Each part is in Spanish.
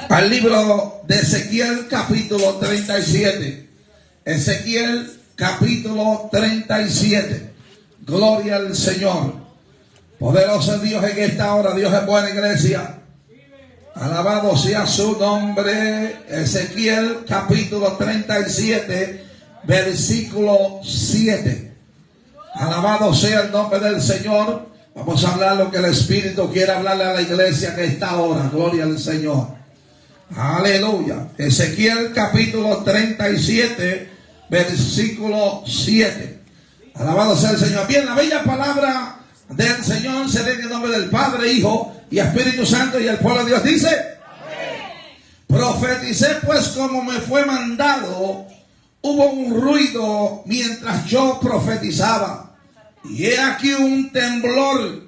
al libro de Ezequiel capítulo 37. Ezequiel capítulo 37. Gloria al Señor. Poderoso Dios en esta hora. Dios es buena, iglesia. Alabado sea su nombre. Ezequiel capítulo 37, versículo 7. Alabado sea el nombre del Señor. Vamos a hablar lo que el Espíritu quiere hablarle a la iglesia que está ahora. Gloria al Señor. Aleluya. Ezequiel capítulo 37, versículo 7. Alabado sea el Señor. Bien, la bella palabra del Señor se lee en el nombre del Padre, Hijo y Espíritu Santo, y el pueblo de Dios dice: amén. Profeticé pues como me fue mandado. Hubo un ruido mientras yo profetizaba, y he aquí un temblor,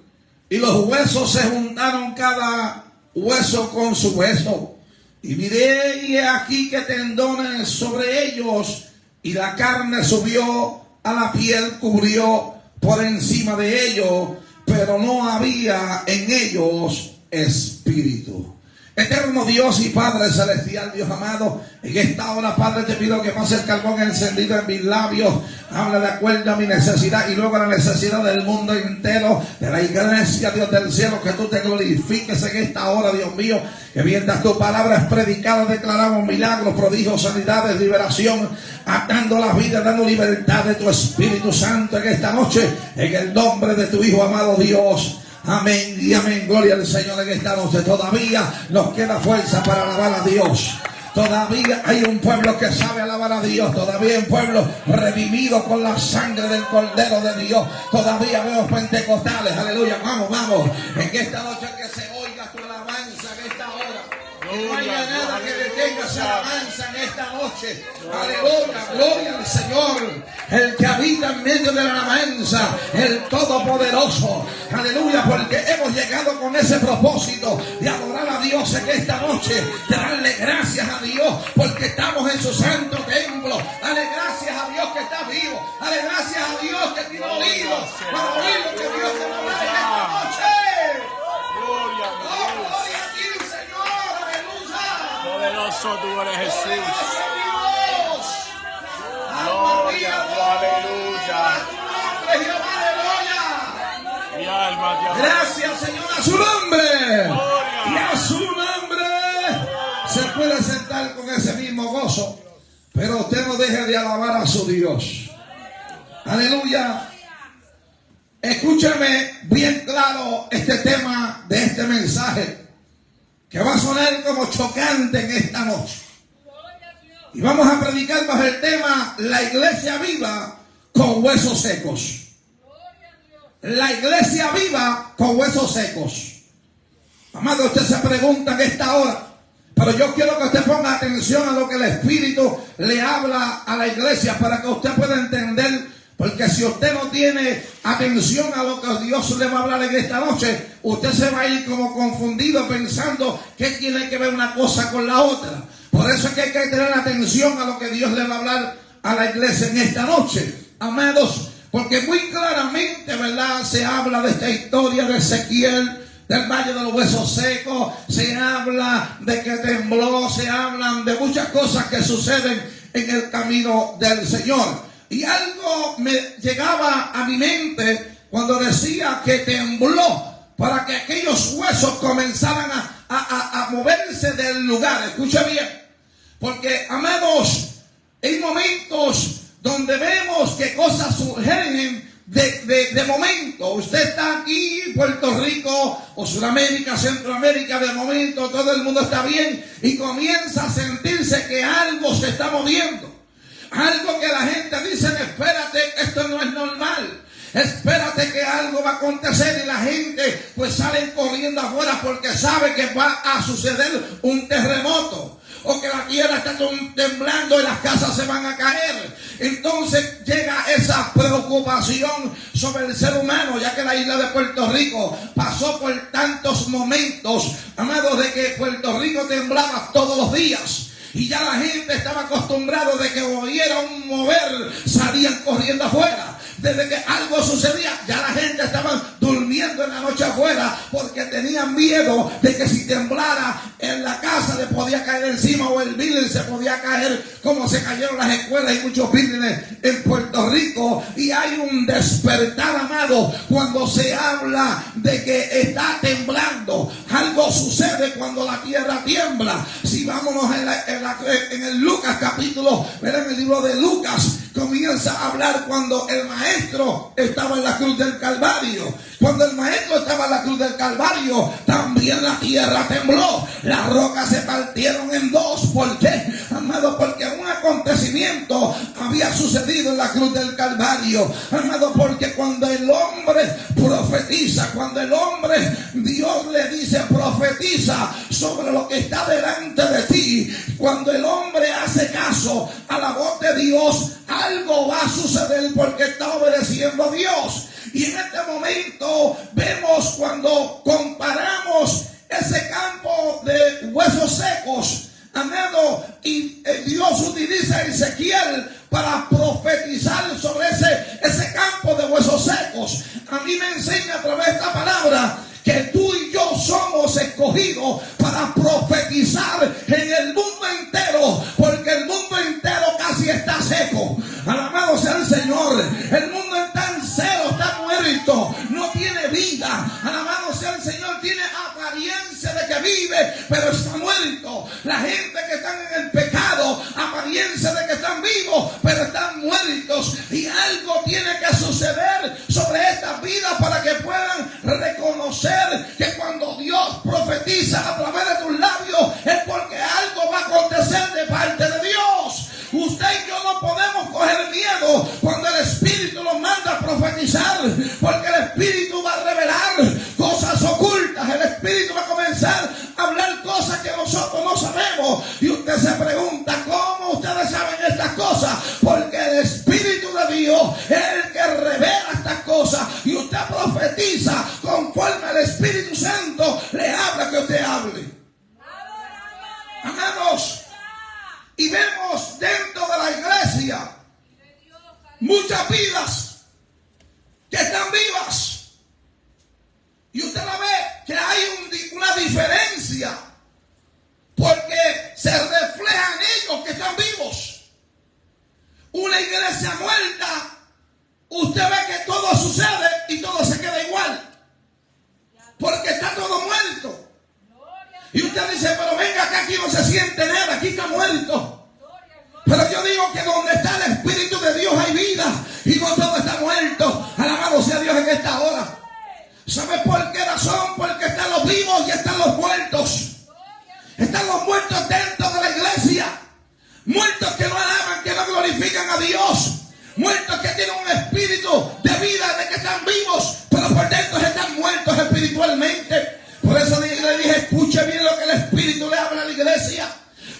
y los huesos se juntaron cada hueso con su hueso. Y miré, y he aquí que tendones sobre ellos, y la carne subió a la piel, cubrió por encima de ellos, pero no había en ellos espíritu. Eterno Dios y Padre celestial, Dios amado, en esta hora, Padre, te pido que pase el carbón encendido en mis labios. Habla de acuerdo a mi necesidad y luego a la necesidad del mundo entero, de la iglesia, Dios del cielo, que tú te glorifiques en esta hora, Dios mío, que mientras tu palabra es predicada, declaramos milagros, prodigios, sanidades, liberación, atando la vida, dando libertad de tu Espíritu Santo en esta noche, en el nombre de tu Hijo amado Dios. Amén y amén. Gloria al Señor en esta noche. Todavía nos queda fuerza para alabar a Dios. Todavía hay un pueblo que sabe alabar a Dios. Todavía hay un pueblo redimido con la sangre del Cordero de Dios. Todavía veo pentecostales. Aleluya. Vamos, vamos. En esta noche que se oiga tu alabanza en esta hora. No haya nada que detenga esa alabanza en esta noche. Aleluya, gloria al Señor, el que habita en medio de la alabanza, el Todopoderoso. Aleluya, porque hemos llegado con ese propósito de adorar a Dios en esta noche, de darle gracias a Dios porque estamos en su santo templo. Dale gracias a Dios que está vivo. Dale gracias a Dios que tiene oídos para oír lo que Dios te va a hablar en esta noche. Gloria a ti, Señor. Aleluya. Poderoso tú eres, Jesús. Gloria, aleluya. Mi alma te adora. Gracias, Señor, a su nombre. Y a su nombre se puede sentar con ese mismo gozo, pero usted no deje de alabar a su Dios. Aleluya. Escúchame bien claro este tema de este mensaje, que va a sonar como chocante en esta noche. Y vamos a predicar bajo el tema: la iglesia viva con huesos secos. La iglesia viva con huesos secos. Amado, usted se pregunta en esta hora, pero yo quiero que usted ponga atención a lo que el Espíritu le habla a la iglesia para que usted pueda entender. Porque si usted no tiene atención a lo que Dios le va a hablar en esta noche, usted se va a ir como confundido pensando que tiene que ver una cosa con la otra. Por eso es que hay que tener atención a lo que Dios le va a hablar a la iglesia en esta noche, amados, porque muy claramente, ¿verdad?, se habla de esta historia de Ezequiel, del valle de los huesos secos, se habla de que tembló, se hablan de muchas cosas que suceden en el camino del Señor. Y algo me llegaba a mi mente cuando decía que tembló para que aquellos huesos comenzaran a moverse del lugar. Escucha bien, porque, amados, hay momentos donde vemos que cosas surgen de momento. Usted está aquí en Puerto Rico o Sudamérica, Centroamérica, de momento todo el mundo está bien y comienza a sentirse que algo se está moviendo. Algo que la gente dice: espérate, esto no es normal. Espérate que algo va a acontecer, y la gente pues sale corriendo afuera porque sabe que va a suceder un terremoto, o que la tierra está temblando y las casas se van a caer. Entonces llega esa preocupación sobre el ser humano, ya que la isla de Puerto Rico pasó por tantos momentos, amados, de que Puerto Rico temblaba todos los días. Y ya la gente estaba acostumbrada de que oyera un mover, salían corriendo afuera. Desde que algo sucedía, ya la gente estaba durmiendo en la noche afuera porque tenían miedo de que si temblara en la casa de podía caer encima, o el building se podía caer como se cayeron las escuelas y muchos buildings en Puerto Rico. Y hay un despertar, amado, cuando se habla de que está temblando. Algo sucede cuando la tierra tiembla. Si vámonos en el Lucas capítulo, en el libro de Lucas, comienza a hablar cuando el maestro estaba en la cruz del Calvario. Cuando el maestro estaba en la cruz del Calvario, también la tierra tembló. Las rocas se partieron en dos. ¿Por qué, amado? Porque un acontecimiento había sucedido en la cruz del Calvario, amado, porque cuando el hombre profetiza, cuando el hombre, Dios le dice profetiza sobre lo que está delante de ti, cuando el hombre hace caso a la voz de Dios, algo va a suceder porque está obedeciendo a Dios. Y en este momento vemos, cuando comparamos ese campo de huesos secos, amado, y Dios utiliza a Ezequiel para profetizar sobre ese campo de huesos secos. A mí me enseña a través de esta palabra que tú y yo somos escogidos para profetizar en el mundo entero, porque el mundo entero casi está seco. Alabado sea el Señor. El mundo está en cero, está muerto, no tiene vida. Alabado sea el Señor. Tiene apariencia de que vive, pero está muerto. La gente que están en el pecado, apariencia de que están vivos, pero están muertos. Y algo tiene que suceder sobre estas vidas para que puedan reconocer que cuando Dios profetiza a través de tus labios es porque algo va a acontecer de parte de Dios. Usted y yo no podemos coger miedo cuando el Espíritu nos manda a profetizar, porque el Espíritu va a revelar cosas ocultas. El Espíritu va a comenzar a hablar cosas que nosotros no sabemos. Y usted se pregunta, ¿cómo ustedes saben estas cosas? Porque el Espíritu de Dios es el que revela estas cosas. Y usted profetiza conforme el Espíritu Santo le habla que usted hable. Amados, y vemos dentro de la iglesia muchas vidas que están vivas. Y usted la ve que hay una diferencia, porque se reflejan ellos que están vivos. Una iglesia muerta, usted ve que todo sucede y todo se queda igual, porque está todo muerto. Y usted dice, pero venga acá, aquí no se siente nada, aquí está muerto. Pero yo digo que donde está el Espíritu de Dios hay vida, y no todo está muerto. Alabado sea Dios en esta hora. ¿Sabe por qué razón? Porque están los vivos y están los muertos. Están los muertos dentro de la iglesia. Muertos que no alaban, que no glorifican a Dios. Muertos que tienen un espíritu de vida, de que están vivos, pero por dentro están muertos espiritualmente. Por eso le dije, escuche bien lo que el Espíritu le habla a la iglesia.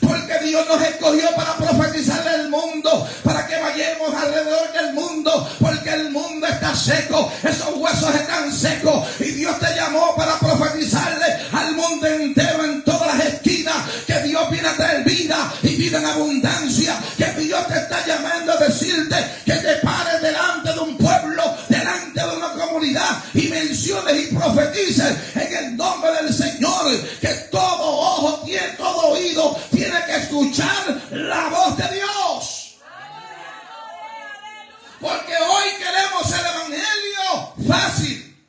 Porque Dios nos escogió para profetizarle al mundo, para que vayamos alrededor del mundo, porque el mundo está seco, esos huesos están secos, y Dios te llamó para profetizarle al mundo entero, en todas las esquinas, que Dios viene a traer vida y vida en abundancia, que Dios te está llamando a decirte que te pares delante de un pueblo, delante de una comunidad, y menciones y profetices en el nombre del Señor, que todo ojo tiene, todo oído tiene que escuchar la voz de Dios. Porque hoy queremos el evangelio fácil.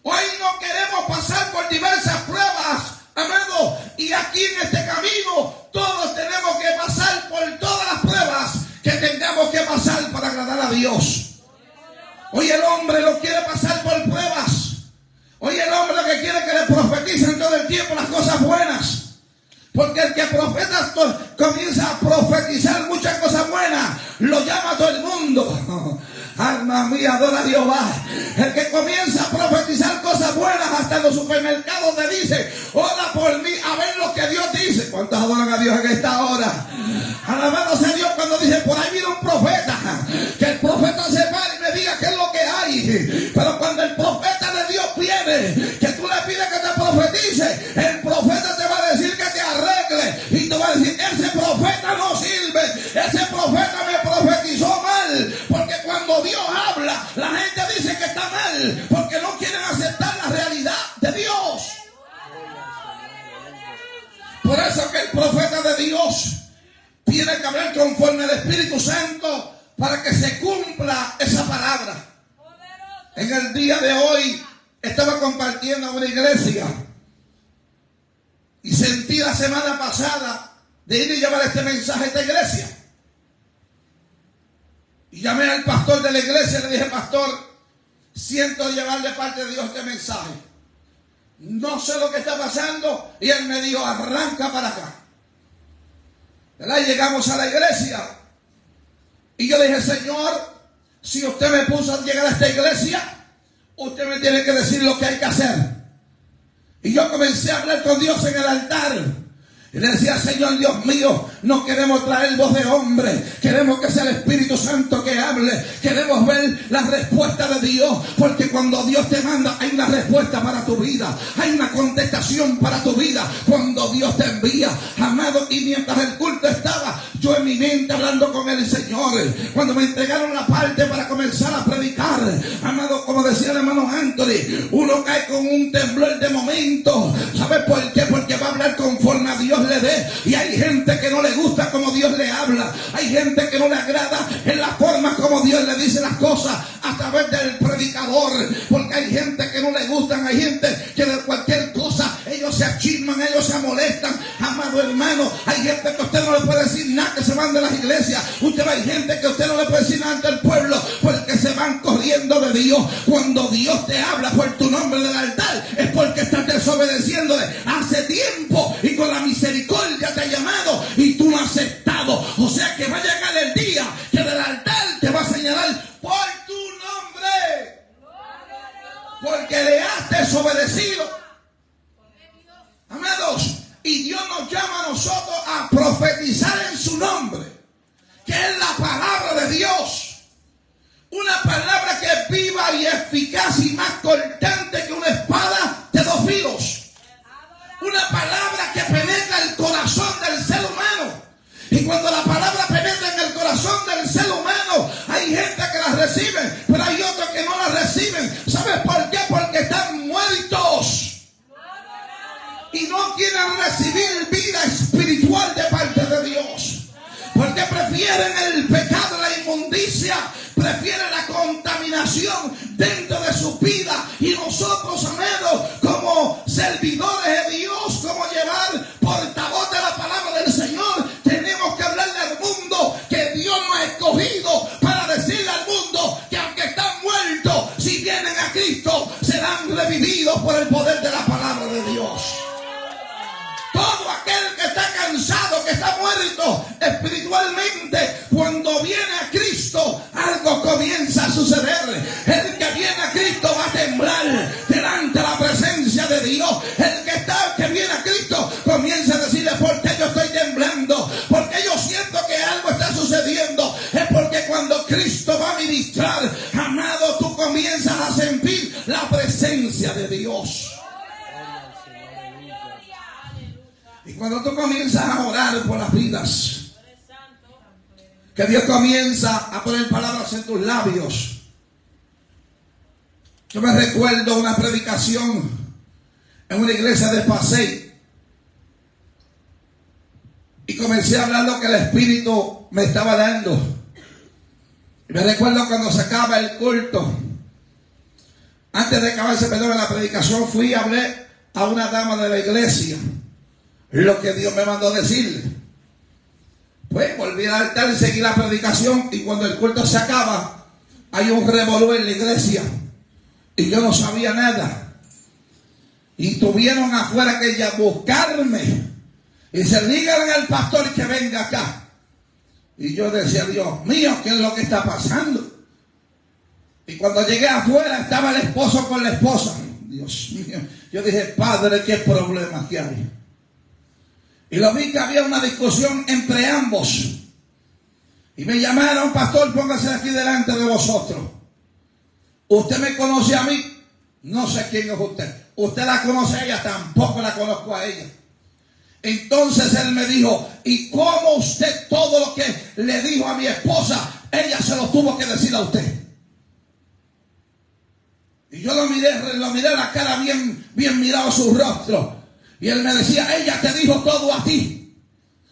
Hoy no queremos pasar por diversas pruebas, amado. Y aquí en este camino todos tenemos que pasar por todas las pruebas que tengamos que pasar para agradar a Dios. Hoy el hombre no quiere pasar por pruebas. Hoy el hombre lo que quiere es que le profeticen todo el tiempo las cosas buenas. Porque el que profeta comienza a profetizar muchas cosas buenas, lo llama todo el mundo. Alma mía, adora a Jehová. El que comienza a profetizar cosas buenas, hasta en los supermercados le dice, ora por mí, a ver lo que Dios dice. ¿Cuántos adoran a Dios en esta hora? Alabado sea Dios cuando dice, por ahí viene un profeta. Que el profeta se pare y me diga qué es lo que hay. Pero cuando el profeta de Dios viene, que tú le pides que te profetice, el profeta te va a decir que te arregle. Y te va a decir, ese profeta no sirve. Ese profeta me profetizó mal. Porque cuando Dios habla, la gente dice que está mal, porque no quieren aceptar la realidad de Dios. Por eso que el profeta de Dios tiene que hablar conforme al Espíritu Santo para que se cumpla esa palabra. En el día de hoy estaba compartiendo en una iglesia y sentí la semana pasada de ir y llevar este mensaje a esta iglesia. Y llamé al pastor de la iglesia y le dije: pastor, siento llevar de parte de Dios este mensaje. No sé lo que está pasando. Y él me dijo: arranca para acá. ¿Verdad? Llegamos a la iglesia y yo dije: Señor, si usted me puso a llegar a esta iglesia, usted me tiene que decir lo que hay que hacer. Y yo comencé a hablar con Dios en el altar. Y le decía: Señor Dios mío, no queremos traer voz de hombre, queremos que sea el Espíritu Santo que hable, queremos ver la respuesta de Dios, porque cuando Dios te manda hay una respuesta para tu vida, hay una contestación para tu vida cuando Dios te envía, amado. Y mientras el culto estaba, yo en mi mente hablando con el Señor, cuando me entregaron la parte para comenzar a predicar, amado, como decía el hermano Anthony, uno cae con un temblor de momento. ¿Sabes por qué? Porque va a hablar conforme a Dios le dé. Y hay gente que no le gusta como Dios le habla. Hay gente que no le agrada en la forma como Dios le dice las cosas a través del predicador. Porque hay gente que no le gustan. Hay gente que de cualquier cosa ellos se achisman, ellos se molestan. Amado hermano, hay gente que usted no le puede decir nada, que se van de las iglesias. Usted hay gente que usted no le puede decir nada ante el pueblo, porque se van corriendo de Dios. Cuando Dios te habla por tu nombre del altar, es porque estás desobedeciéndole hace tiempo, y con la misericordia te ha llamado y tú no has aceptado. O sea que va a llegar el día que del altar te va a señalar por tu nombre, porque le has desobedecido. Amados, y Dios nos llama a nosotros a profetizar en su nombre, que es la palabra de Dios. Una palabra que es viva y eficaz y más cortante que una espada de dos filos. Una palabra que penetra el corazón del ser humano. Y cuando la palabra penetra en el corazón del ser humano, hay gente que la recibe, pero hay otros que no la reciben. ¿Sabes por qué? Porque están muertos y no quieren recibir vida espiritual de parte de Dios. Porque prefieren el pecado, la inmundicia, prefieren la contaminación dentro de su vida. Y nosotros, amados, como servidores de Dios, como llevar portavoz de la palabra del Señor, tenemos que hablarle al mundo que Dios nos ha escogido para decirle al mundo que aunque están muertos, si vienen a Cristo, serán revividos por el poder de la palabra de Dios. Todo aquel que está cansado, que está muerto espiritualmente, cuando viene a Cristo, algo comienza a suceder. El que viene a Cristo va a temblar delante de la presencia de Dios. El que viene a Cristo comienza a decirle: ¿por qué yo estoy temblando? Porque yo siento que algo está sucediendo. Es porque cuando Cristo va a ministrar, amado, tú comienzas a sentir la presencia de Dios. Y cuando tú comienzas a orar por las vidas, que Dios comienza a poner palabras en tus labios. Yo me recuerdo una predicación en una iglesia de Pasey, y comencé a hablar lo que el Espíritu me estaba dando. Y me recuerdo cuando se acaba el culto, antes de acabarse, la predicación, fui y hablé a una dama de la iglesia lo que Dios me mandó decirle. Pues volví al altar y seguí la predicación, y cuando el culto se acaba, hay un revolú en la iglesia y yo no sabía nada, y tuvieron afuera que ella buscarme y se díganle al pastor que venga acá. Y yo decía: Dios mío, ¿qué es lo que está pasando? Y cuando llegué afuera estaba el esposo con la esposa. Dios mío, yo dije: Padre, ¿qué problema que hay? Y lo vi que había una discusión entre ambos. Y me llamaron: pastor, póngase aquí delante de vosotros. Usted me conoce a mí, no sé quién es usted. Usted la conoce a ella, tampoco la conozco a ella. Entonces él me dijo: ¿y cómo usted todo lo que le dijo a mi esposa, ella se lo tuvo que decir a usted? Y yo lo miré la cara bien mirado su rostro. Y él me decía: ella te dijo todo a ti.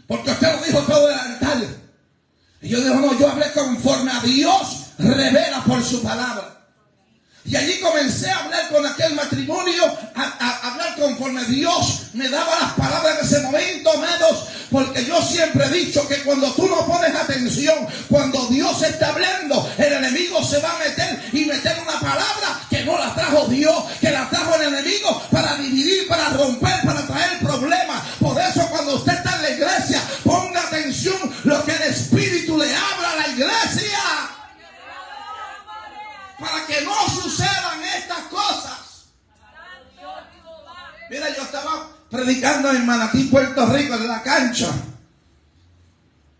porque usted lo dijo todo el altar. Y yo digo, no, yo hablé conforme a Dios revela por su palabra. Y allí comencé a hablar con aquel matrimonio, a hablar conforme Dios me daba las palabras en ese momento, amados, porque yo siempre he dicho que cuando tú no pones atención, cuando Dios está hablando, el enemigo se va a meter y meter una palabra que no la trajo Dios, que la trajo el enemigo para dividir, para romper, para traer problemas. Por eso cuando usted está en la iglesia, ponga atención lo que el Espíritu le habla a la iglesia, para que no sucedan estas cosas. Mira, yo estaba predicando en Manatí, Puerto Rico, en la cancha.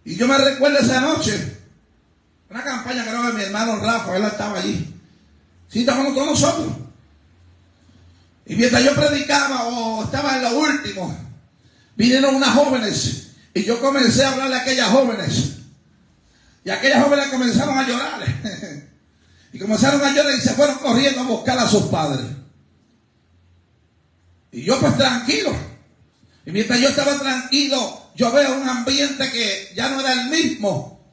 Y yo me recuerdo esa noche, una campaña, creo que mi hermano Rafa, él estaba allí. Sí, estábamos con nosotros. Y mientras yo predicaba, o estaba en lo último, vinieron unas jóvenes. Y yo comencé a hablarle a aquellas jóvenes. Y aquellas jóvenes comenzaron a llorar. Y comenzaron a llorar y se fueron corriendo a buscar a sus padres. Y yo pues tranquilo. Y mientras yo estaba tranquilo, yo veo un ambiente que ya no era el mismo.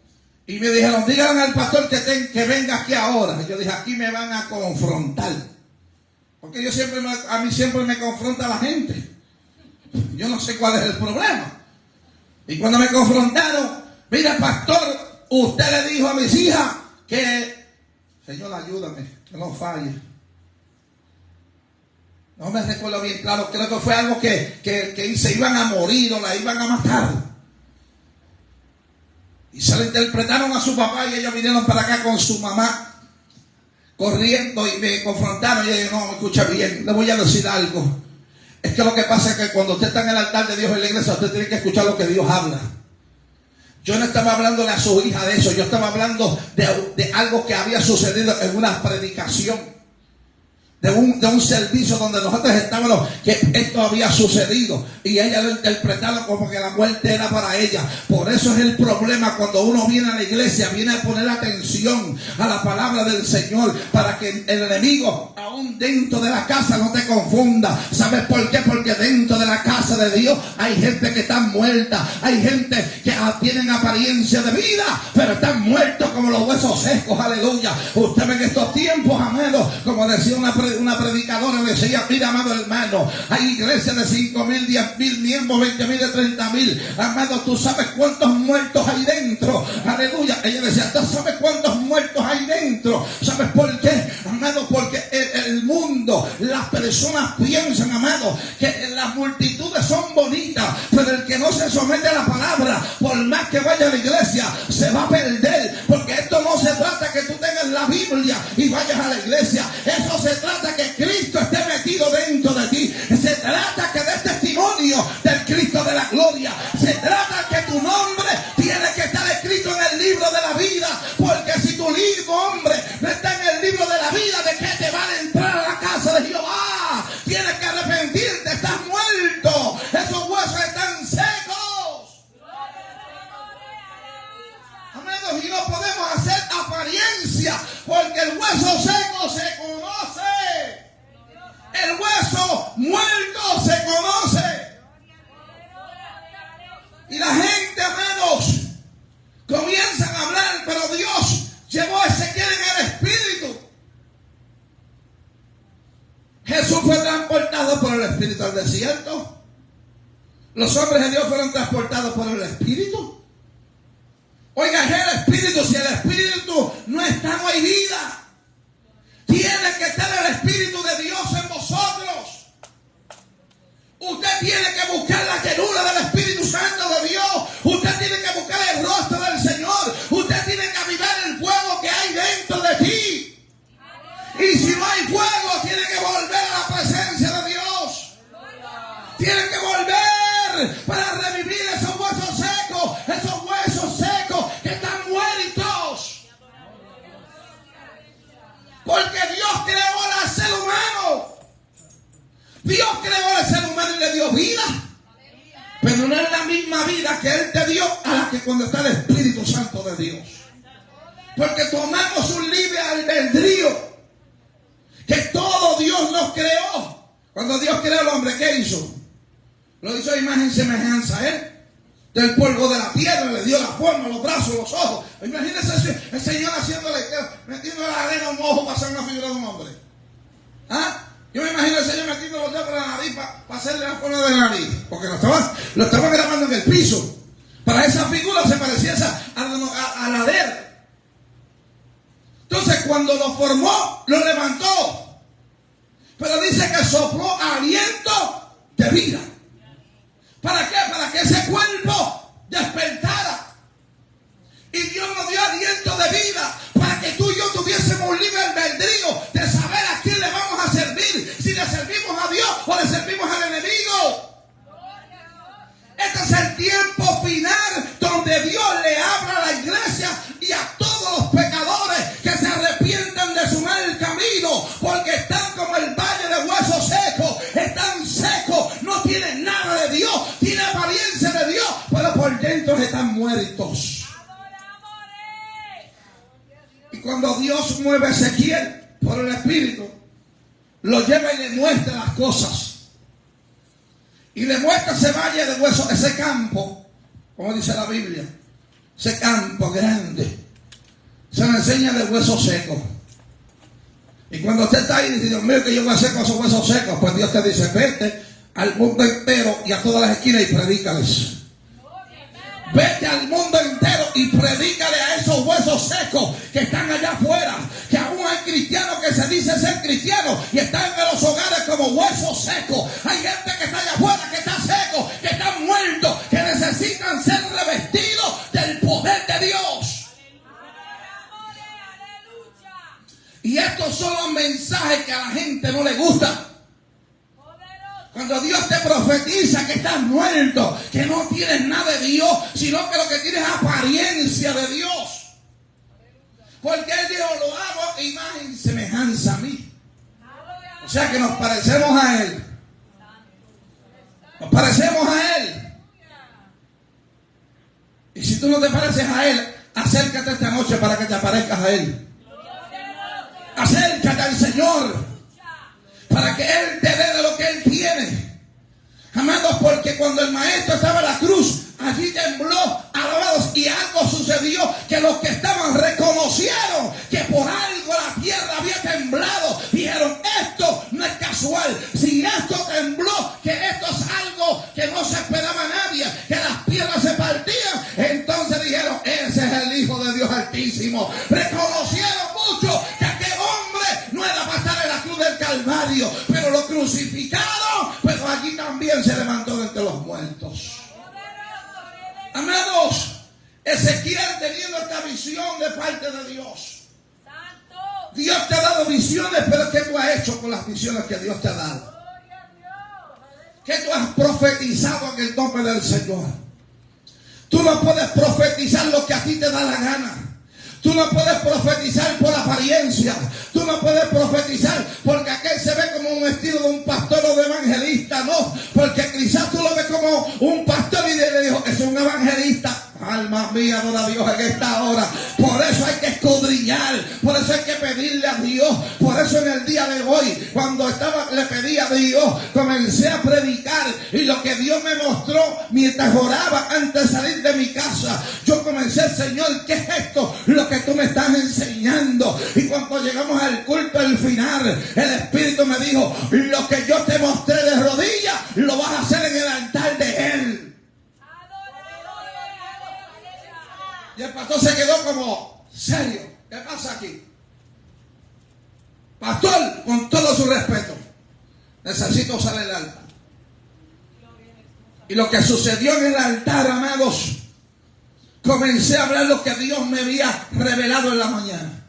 Y me dijeron, díganle al pastor que venga aquí ahora. Y yo dije, aquí me van a confrontar. Porque a mí siempre me confronta la gente. Yo no sé cuál es el problema. Y cuando me confrontaron, mira pastor, usted le dijo a mis hijas que... Señor, ayúdame, que no falle. No me recuerdo bien claro, creo que fue algo que se iban a morir o la iban a matar. Y se le interpretaron a su papá y ellos vinieron para acá con su mamá, corriendo y me confrontaron. Y yo dije, no, me escucha bien, le voy a decir algo. Es que lo que pasa es que cuando usted está en el altar de Dios en la iglesia, usted tiene que escuchar lo que Dios habla. Yo no estaba hablándole a su hija de eso. Yo estaba hablando de algo que había sucedido en una predicación. De un servicio donde nosotros estábamos, que esto había sucedido. Y ella lo interpretaron como que la muerte era para ella. Por eso es el problema cuando uno viene a la iglesia. Viene a poner atención a la palabra del Señor. Para que el enemigo, aún dentro de la casa, no te confunda. ¿Sabes por qué? Porque dentro de la casa de Dios hay gente que está muerta. Hay gente que tienen apariencia de vida, pero están muertos como los huesos secos. Aleluya. Usted ve en estos tiempos, amado, como decía una predicadora, decía, mira, amado hermano, hay iglesias de 5,000, 10,000 miembros, 20,000, de 30,000. Amado, tú sabes cuántos muertos hay dentro. Aleluya. Ella decía, tú sabes cuántos muertos hay dentro. ¿Sabes por qué? Amado, porque el mundo, las personas piensan, amado, que las multitudes son bonitas, pero el que no se somete a la palabra, por más que vaya a la iglesia, se va a perder. Porque esto no se trata que tú tengas la Biblia y vayas a la iglesia. Eso se trata que Cristo esté metido dentro de ti. Se trata que des testimonio del Cristo de la gloria. Se trata que tu nombre tiene que estar escrito en el libro de la vida. Porque si tu nombre no está en el libro de la vida, ¿de qué te van a entrar a la casa de Jehová? Tienes que arrepentirte, estás muerto. Esos huesos están secos. Amados, y no podemos hacer apariencia, porque el hueso seco se conoce. El hueso muerto se conoce. Y la gente, amados, comienzan a hablar, pero Dios llevó a Ezequiel en el espíritu. Jesús fue transportado por el espíritu al desierto. Los hombres de Dios fueron transportados por el espíritu. Oiga, es el espíritu. Si el espíritu no está, no hay vida. Tiene que estar el Espíritu de Dios en vosotros. Usted tiene que buscar la llenura del Espíritu Santo de Dios. Usted tiene que buscar el rostro del Señor. Usted tiene que avivar el fuego que hay dentro de ti. Y si no hay fuego, tiene que volver a la presencia de Dios. Tiene que volver para revivir esos huesos secos. Esos huesos secos que están muertos. Porque Dios creó al ser humano. Dios creó al ser humano y le dio vida. Pero no es la misma vida que Él te dio a la que cuando está el Espíritu Santo de Dios. Porque tomamos un libre albedrío. Que todo Dios nos creó. Cuando Dios creó al hombre, ¿qué hizo? Lo hizo a imagen y semejanza a Él. del polvo de la tierra, le dio la forma, los brazos, los ojos. Imagínense el Señor metiendo la arena a un ojo para hacer una figura de un hombre. ¿Ah? Yo me imagino al Señor metiendo los dedos por la nariz para hacerle la forma de la nariz, porque lo estaban grabando en el piso. Para esa figura se parecía a la de él. Entonces cuando lo formó, lo levantó. Pero dice que sopló aliento de vida. ¿Para qué? Para que ese cuerpo despertara. Y Dios nos dio aliento de vida para que tú y yo tuviésemos libre albedrío de saber a quién le vamos a servir. Si le servimos a Dios o le servimos al enemigo. Este es el tiempo final donde Dios le habla a la iglesia y a todos los pecadores que se arrepientan de su mal camino, porque están como el valle de huesos secos, están secos, no tienen nada de Dios, tienen apariencia de Dios, pero por dentro están muertos. Y cuando Dios mueve a Ezequiel por el Espíritu, lo lleva y le muestra las cosas. Y le muestra ese valle de huesos, ese campo, como dice la Biblia, ese campo grande. Se le enseña de huesos secos. Y cuando usted está ahí y dice, Dios mío, ¿qué yo voy a hacer con esos huesos secos? Pues Dios te dice, vete al mundo entero y a todas las esquinas y predícales. Vete al mundo entero y predícale a esos huesos secos que están allá afuera. Que aún hay cristianos que se dice ser cristianos y están en los hogares como huesos secos. Hay gente que está allá afuera que está seco, que están muertos, que necesitan ser revestidos del poder de Dios. Y estos son los mensajes que a la gente no le gustan. Cuando Dios te profetiza que estás muerto, que no tienes nada de Dios, sino que lo que tienes es apariencia de Dios. Porque Él dijo, lo hago imagen y semejanza a mí. O sea que nos parecemos a Él. Nos parecemos a Él. Y si tú no te pareces a Él, acércate esta noche para que te aparezcas a Él. Acércate al Señor para que Él te dé de lo que Él tiene. Amados, porque cuando el maestro estaba en la cruz, allí tembló, alabados, y algo sucedió que los que estaban reconocieron que por algo la tierra había temblado. Dijeron, esto no es casual. Si esto tembló, que esto es algo que no se esperaba a nadie, que las piedras se partían. Entonces dijeron, ese es el Hijo de Dios Altísimo. Reconocieron mucho que aquel hombre no era para estar en la cruz del Calvario, pero lo crucificaron, pero allí también se levantó de entre los muertos. Amados, Ezequiel teniendo esta visión de parte de Dios. Dios te ha dado visiones, pero ¿qué tú has hecho con las visiones que Dios te ha dado? ¿Qué tú has profetizado en el nombre del Señor? Tú no puedes profetizar lo que a ti te da la gana. Tú no puedes profetizar por apariencia. Tú no puedes profetizar porque aquel se ve como un estilo de un pastor o de evangelista. No, porque quizás tú lo ves como un pastor y le dijo, es un evangelista. Alma mía, adora a Dios en esta hora. Por eso hay que escudriñar. Por eso hay que pedirle a Dios. Por eso en el día de hoy, cuando le pedí a Dios, comencé a predicar. Y lo que Dios me mostró mientras oraba antes de salir de mi casa, yo comencé, Señor, ¿qué es esto? Lo que tú me estás enseñando. Y cuando llegamos al culto al final, el Espíritu me dijo, lo que yo te mostré de rodillas, lo vas a hacer en el altar de Él. Y el pastor se quedó como serio. ¿Qué pasa aquí? Pastor, con todo su respeto, necesito usar el altar. Y lo que sucedió en el altar, amados, comencé a hablar lo que Dios me había revelado en la mañana.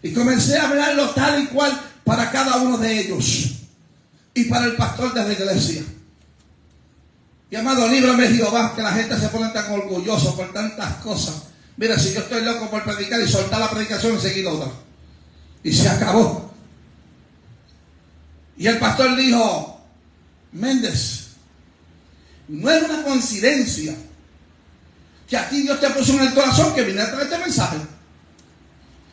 Y comencé a hablarlo tal y cual para cada uno de ellos. Y para el pastor de la iglesia. Y amado, líbrame Jehová, que la gente se pone tan orgullosa por tantas cosas. Mira, si yo estoy loco por predicar y soltar la predicación y seguir otra. Y se acabó. Y el pastor dijo, Méndez, no es una coincidencia que a ti Dios te puso en el corazón que viniera a traer este mensaje.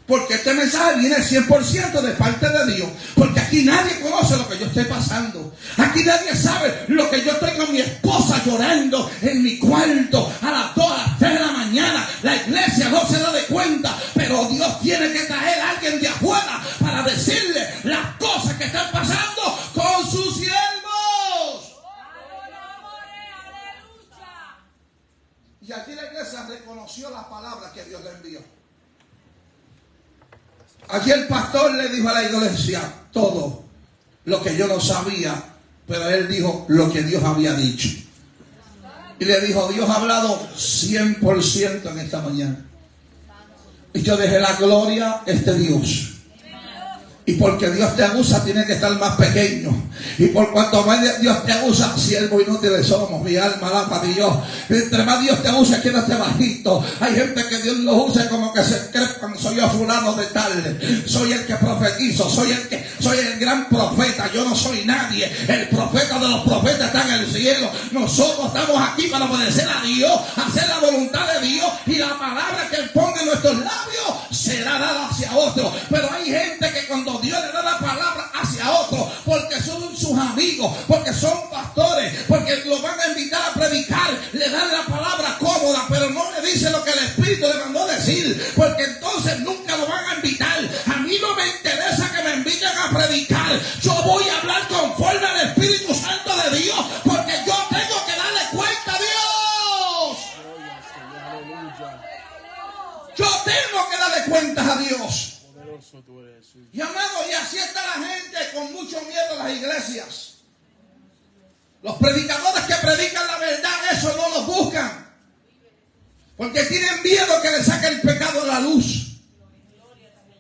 Porque este mensaje viene 100% de parte de Dios. Porque aquí nadie conoce lo que yo estoy pasando. Aquí nadie sabe lo que yo estoy con mi esposa llorando en mi cuarto a las 2, a las 3 de la mañana. La iglesia no se da de cuenta. Pero Dios tiene que traer a alguien de afuera para decirle las cosas que están pasando con sus siervos. Y aquí la iglesia reconoció la palabra que Dios le envió. Aquí el pastor le dijo a la iglesia todo lo que yo no sabía, pero él dijo lo que Dios había dicho. Y le dijo, Dios ha hablado 100% en esta mañana. Y yo dejé la gloria a este Dios. Y porque Dios te usa, tiene que estar más pequeño. Y por cuanto más Dios te usa, siervo inútiles somos. Mi alma alaba a Dios. Entre más Dios te usa, quédate bajito. Hay gente que Dios lo usa como que se crepan. Soy yo fulano de tal. Soy el que profetizo. Soy el gran profeta. Yo no soy nadie. El profeta de los profetas está en el cielo. Nosotros estamos aquí para obedecer a Dios, hacer la voluntad de Dios. Y la palabra que Él ponga en nuestros labios será dada hacia otro. Pero hay gente que cuando Dios le da la palabra hacia otro, porque son sus amigos, porque son pastores, porque lo van a invitar a predicar, le dan la palabra cómoda, pero no le dice lo que el Espíritu le mandó a decir, porque entonces nunca lo van a invitar. A mí no me interesa que me inviten a predicar. Yo voy a hablar conforme al Espíritu Santo de Dios, porque yo tengo que darle cuenta a Dios. Yo tengo que darle cuentas a Dios. Y amado, y así está la gente con mucho miedo en las iglesias. Los predicadores que predican la verdad, eso no los buscan. Porque tienen miedo que le saque el pecado a la luz.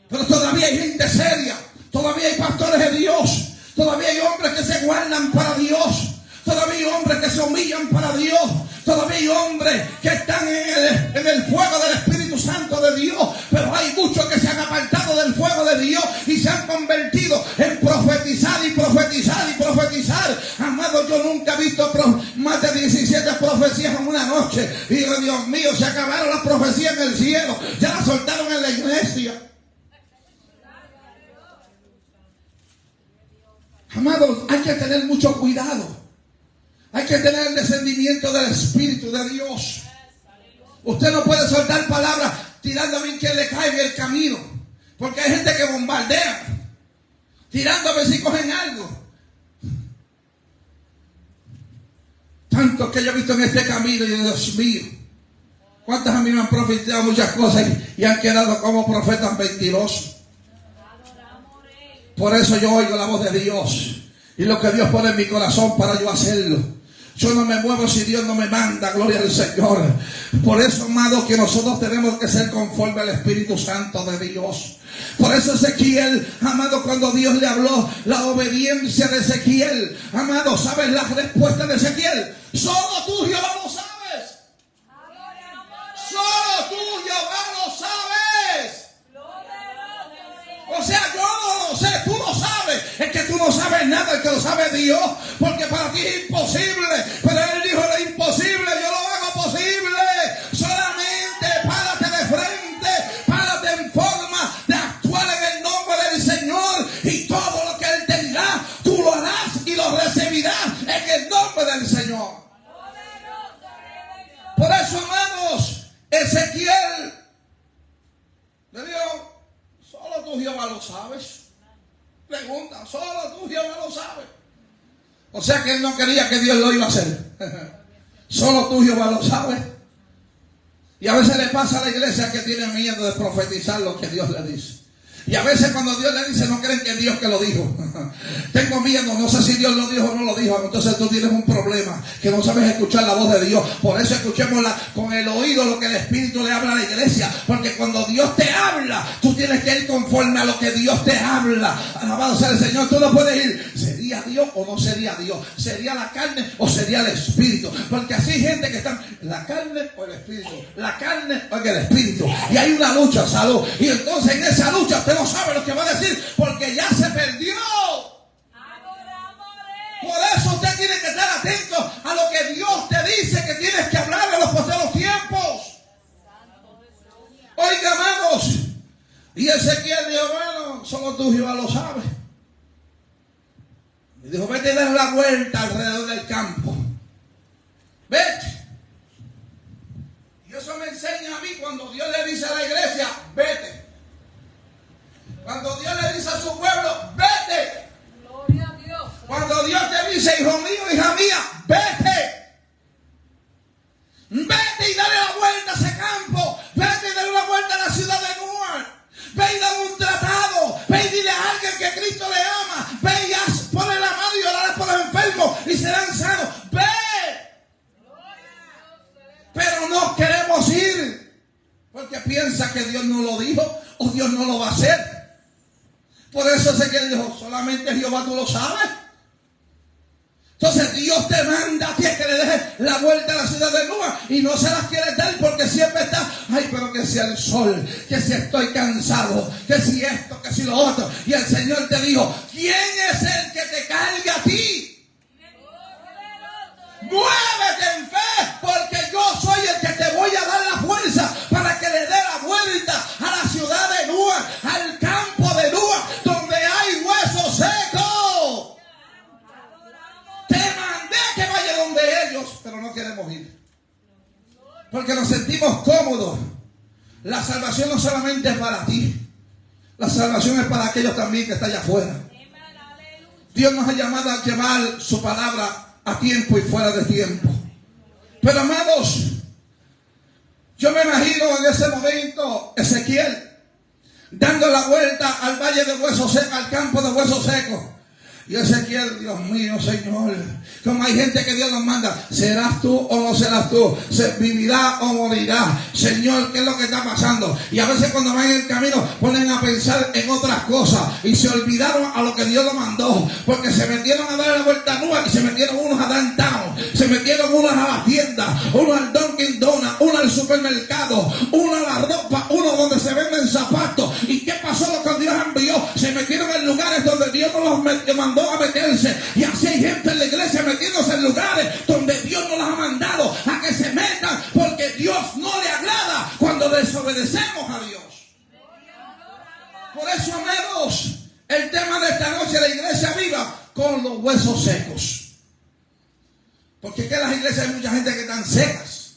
Pero todavía hay gente seria. Todavía hay pastores de Dios. Todavía hay hombres que se guardan para Dios. Todavía hay hombres que se humillan para Dios. Todavía hay hombres que están en el fuego del Espíritu Santo de Dios. Pero hay muchos que se han apartado del fuego de Dios y se han convertido en profetizar y profetizar y profetizar. Amado, yo nunca he visto más de 17 profecías en una noche. Y digo, Dios mío, se acabaron las profecías en el cielo. Ya las soltaron en la iglesia. Amados, hay que tener mucho cuidado. Hay que tener el descendimiento del Espíritu de Dios. Usted no puede soltar palabras tirando a ver quién le cae en el camino. Porque hay gente que bombardea, tirando a ver si cogen algo. Tanto que yo he visto en este camino y Dios mío. ¿Cuántos a mí me han profetizado muchas cosas y han quedado como profetas mentirosos? Por eso yo oigo la voz de Dios. Y lo que Dios pone en mi corazón para yo hacerlo. Yo no me muevo si Dios no me manda, gloria al Señor. Por eso, amado, que nosotros tenemos que ser conforme al Espíritu Santo de Dios. Por eso Ezequiel, amado, cuando Dios le habló, la obediencia de Ezequiel, amado, ¿sabes la respuesta de Ezequiel? Solo tú, Jehová, lo sabes. Solo tú, Jehová, lo sabes. O sea, yo no lo sé, tú lo sabes. Es que tú no sabes nada, el que lo sabe Dios. Porque para ti es imposible. Pero Él dijo lo imposible, yo lo hago posible. Solamente párate de frente, párate en forma de actuar en el nombre del Señor. Y todo lo que Él te dirá, tú lo harás y lo recibirás en el nombre del Señor. Por eso, amados, Ezequiel le dijo, solo tú, Jehová, lo sabes. Pregunta, solo tú, Jehová, lo sabes. O sea que él no quería que Dios lo iba a hacer. Solo tú, Jehová, lo sabes. Y a veces le pasa a la iglesia que tiene miedo de profetizar lo que Dios le dice. Y a veces cuando Dios le dice, no creen que es Dios que lo dijo. Tengo miedo, no sé si Dios lo dijo o no lo dijo. Entonces tú tienes un problema, que no sabes escuchar la voz de Dios. Por eso escuchemos con el oído lo que el Espíritu le habla a la iglesia. Porque cuando Dios te habla, tú tienes que ir conforme a lo que Dios te habla. Alabado sea el Señor. Tú no puedes ir, ¿sería Dios o no sería Dios? ¿Sería la carne o sería el Espíritu? Porque así hay gente que está, la carne o el Espíritu, la carne o el Espíritu. Y hay una lucha, salud. Y entonces en esa lucha usted no sabe lo que va a decir, porque ya se perdió. Por eso usted tiene que estar atento a lo que Dios te dice que tienes que hablar en los posteriores tiempos. Oiga, amados, Y Ezequiel dijo, bueno, solo tú, Jehová, lo sabes. Y dijo, vete y dar la vuelta alrededor del campo. Vete. Y eso me enseña a mí cuando Dios le dice a la iglesia, vete. Cuando Dios le dice a su pueblo, vete. Gloria a Dios. Cuando Dios te dice, hijo mío, hija mía, vete. Vete y dale la vuelta a ese campo. Vete y dale la vuelta a la ciudad de Newark. Ve y dale un tratado. Ve y dile a alguien que Cristo le ama. Ve y ponle la mano y orarás por los enfermos y serán sanos. Ve. Pero no queremos ir porque piensa que Dios no lo dijo o Dios no lo va a hacer. Por eso sé que dijo, solamente Jehová tú lo sabes. Entonces Dios te manda a ti que le dejes la vuelta a la ciudad de Newark y no se las quieres dar porque siempre está, ay, pero que si el sol, que si estoy cansado, que si esto, que si lo otro. Y el Señor te dijo, ¿quién es el que te carga a ti? Muévete en fe, porque yo soy el que te voy a dar la fuerza para que le dé la vuelta a la ciudad de Newark, al campo de Newark, donde hay huesos secos. Te mandé que vaya donde ellos, pero no queremos ir. Porque nos sentimos cómodos. La salvación no solamente es para ti. La salvación es para aquellos también que están allá afuera. Dios nos ha llamado a llevar su palabra a tiempo y fuera de tiempo. Pero amados, yo me imagino en ese momento Ezequiel dando la vuelta al valle de huesos secos, al campo de huesos secos. Y Ezequiel, Dios mío, Señor, como hay gente que Dios nos manda, ¿serás tú o no serás tú? ¿Se vivirá o morirá? Señor, ¿qué es lo que está pasando? Y a veces cuando van en el camino ponen a pensar en otras cosas y se olvidaron a lo que Dios lo mandó, porque se metieron a dar la vuelta a Newark y se metieron unos a Downtown, se metieron unos a la tienda, uno al Dunkin' Donuts, uno al supermercado, uno a la ropa, uno donde se venden zapatos. ¿Y qué pasó lo que Dios envió? Se metieron en lugares donde Dios no los mandó a meterse. Y así hay gente en la iglesia metiéndose en lugares donde Dios no los ha mandado a que se metan, porque Dios no le agrada cuando desobedecemos a Dios. Por eso, amados, el tema de esta noche, la iglesia viva con los huesos secos. Porque aquí en las iglesias hay mucha gente que están secas,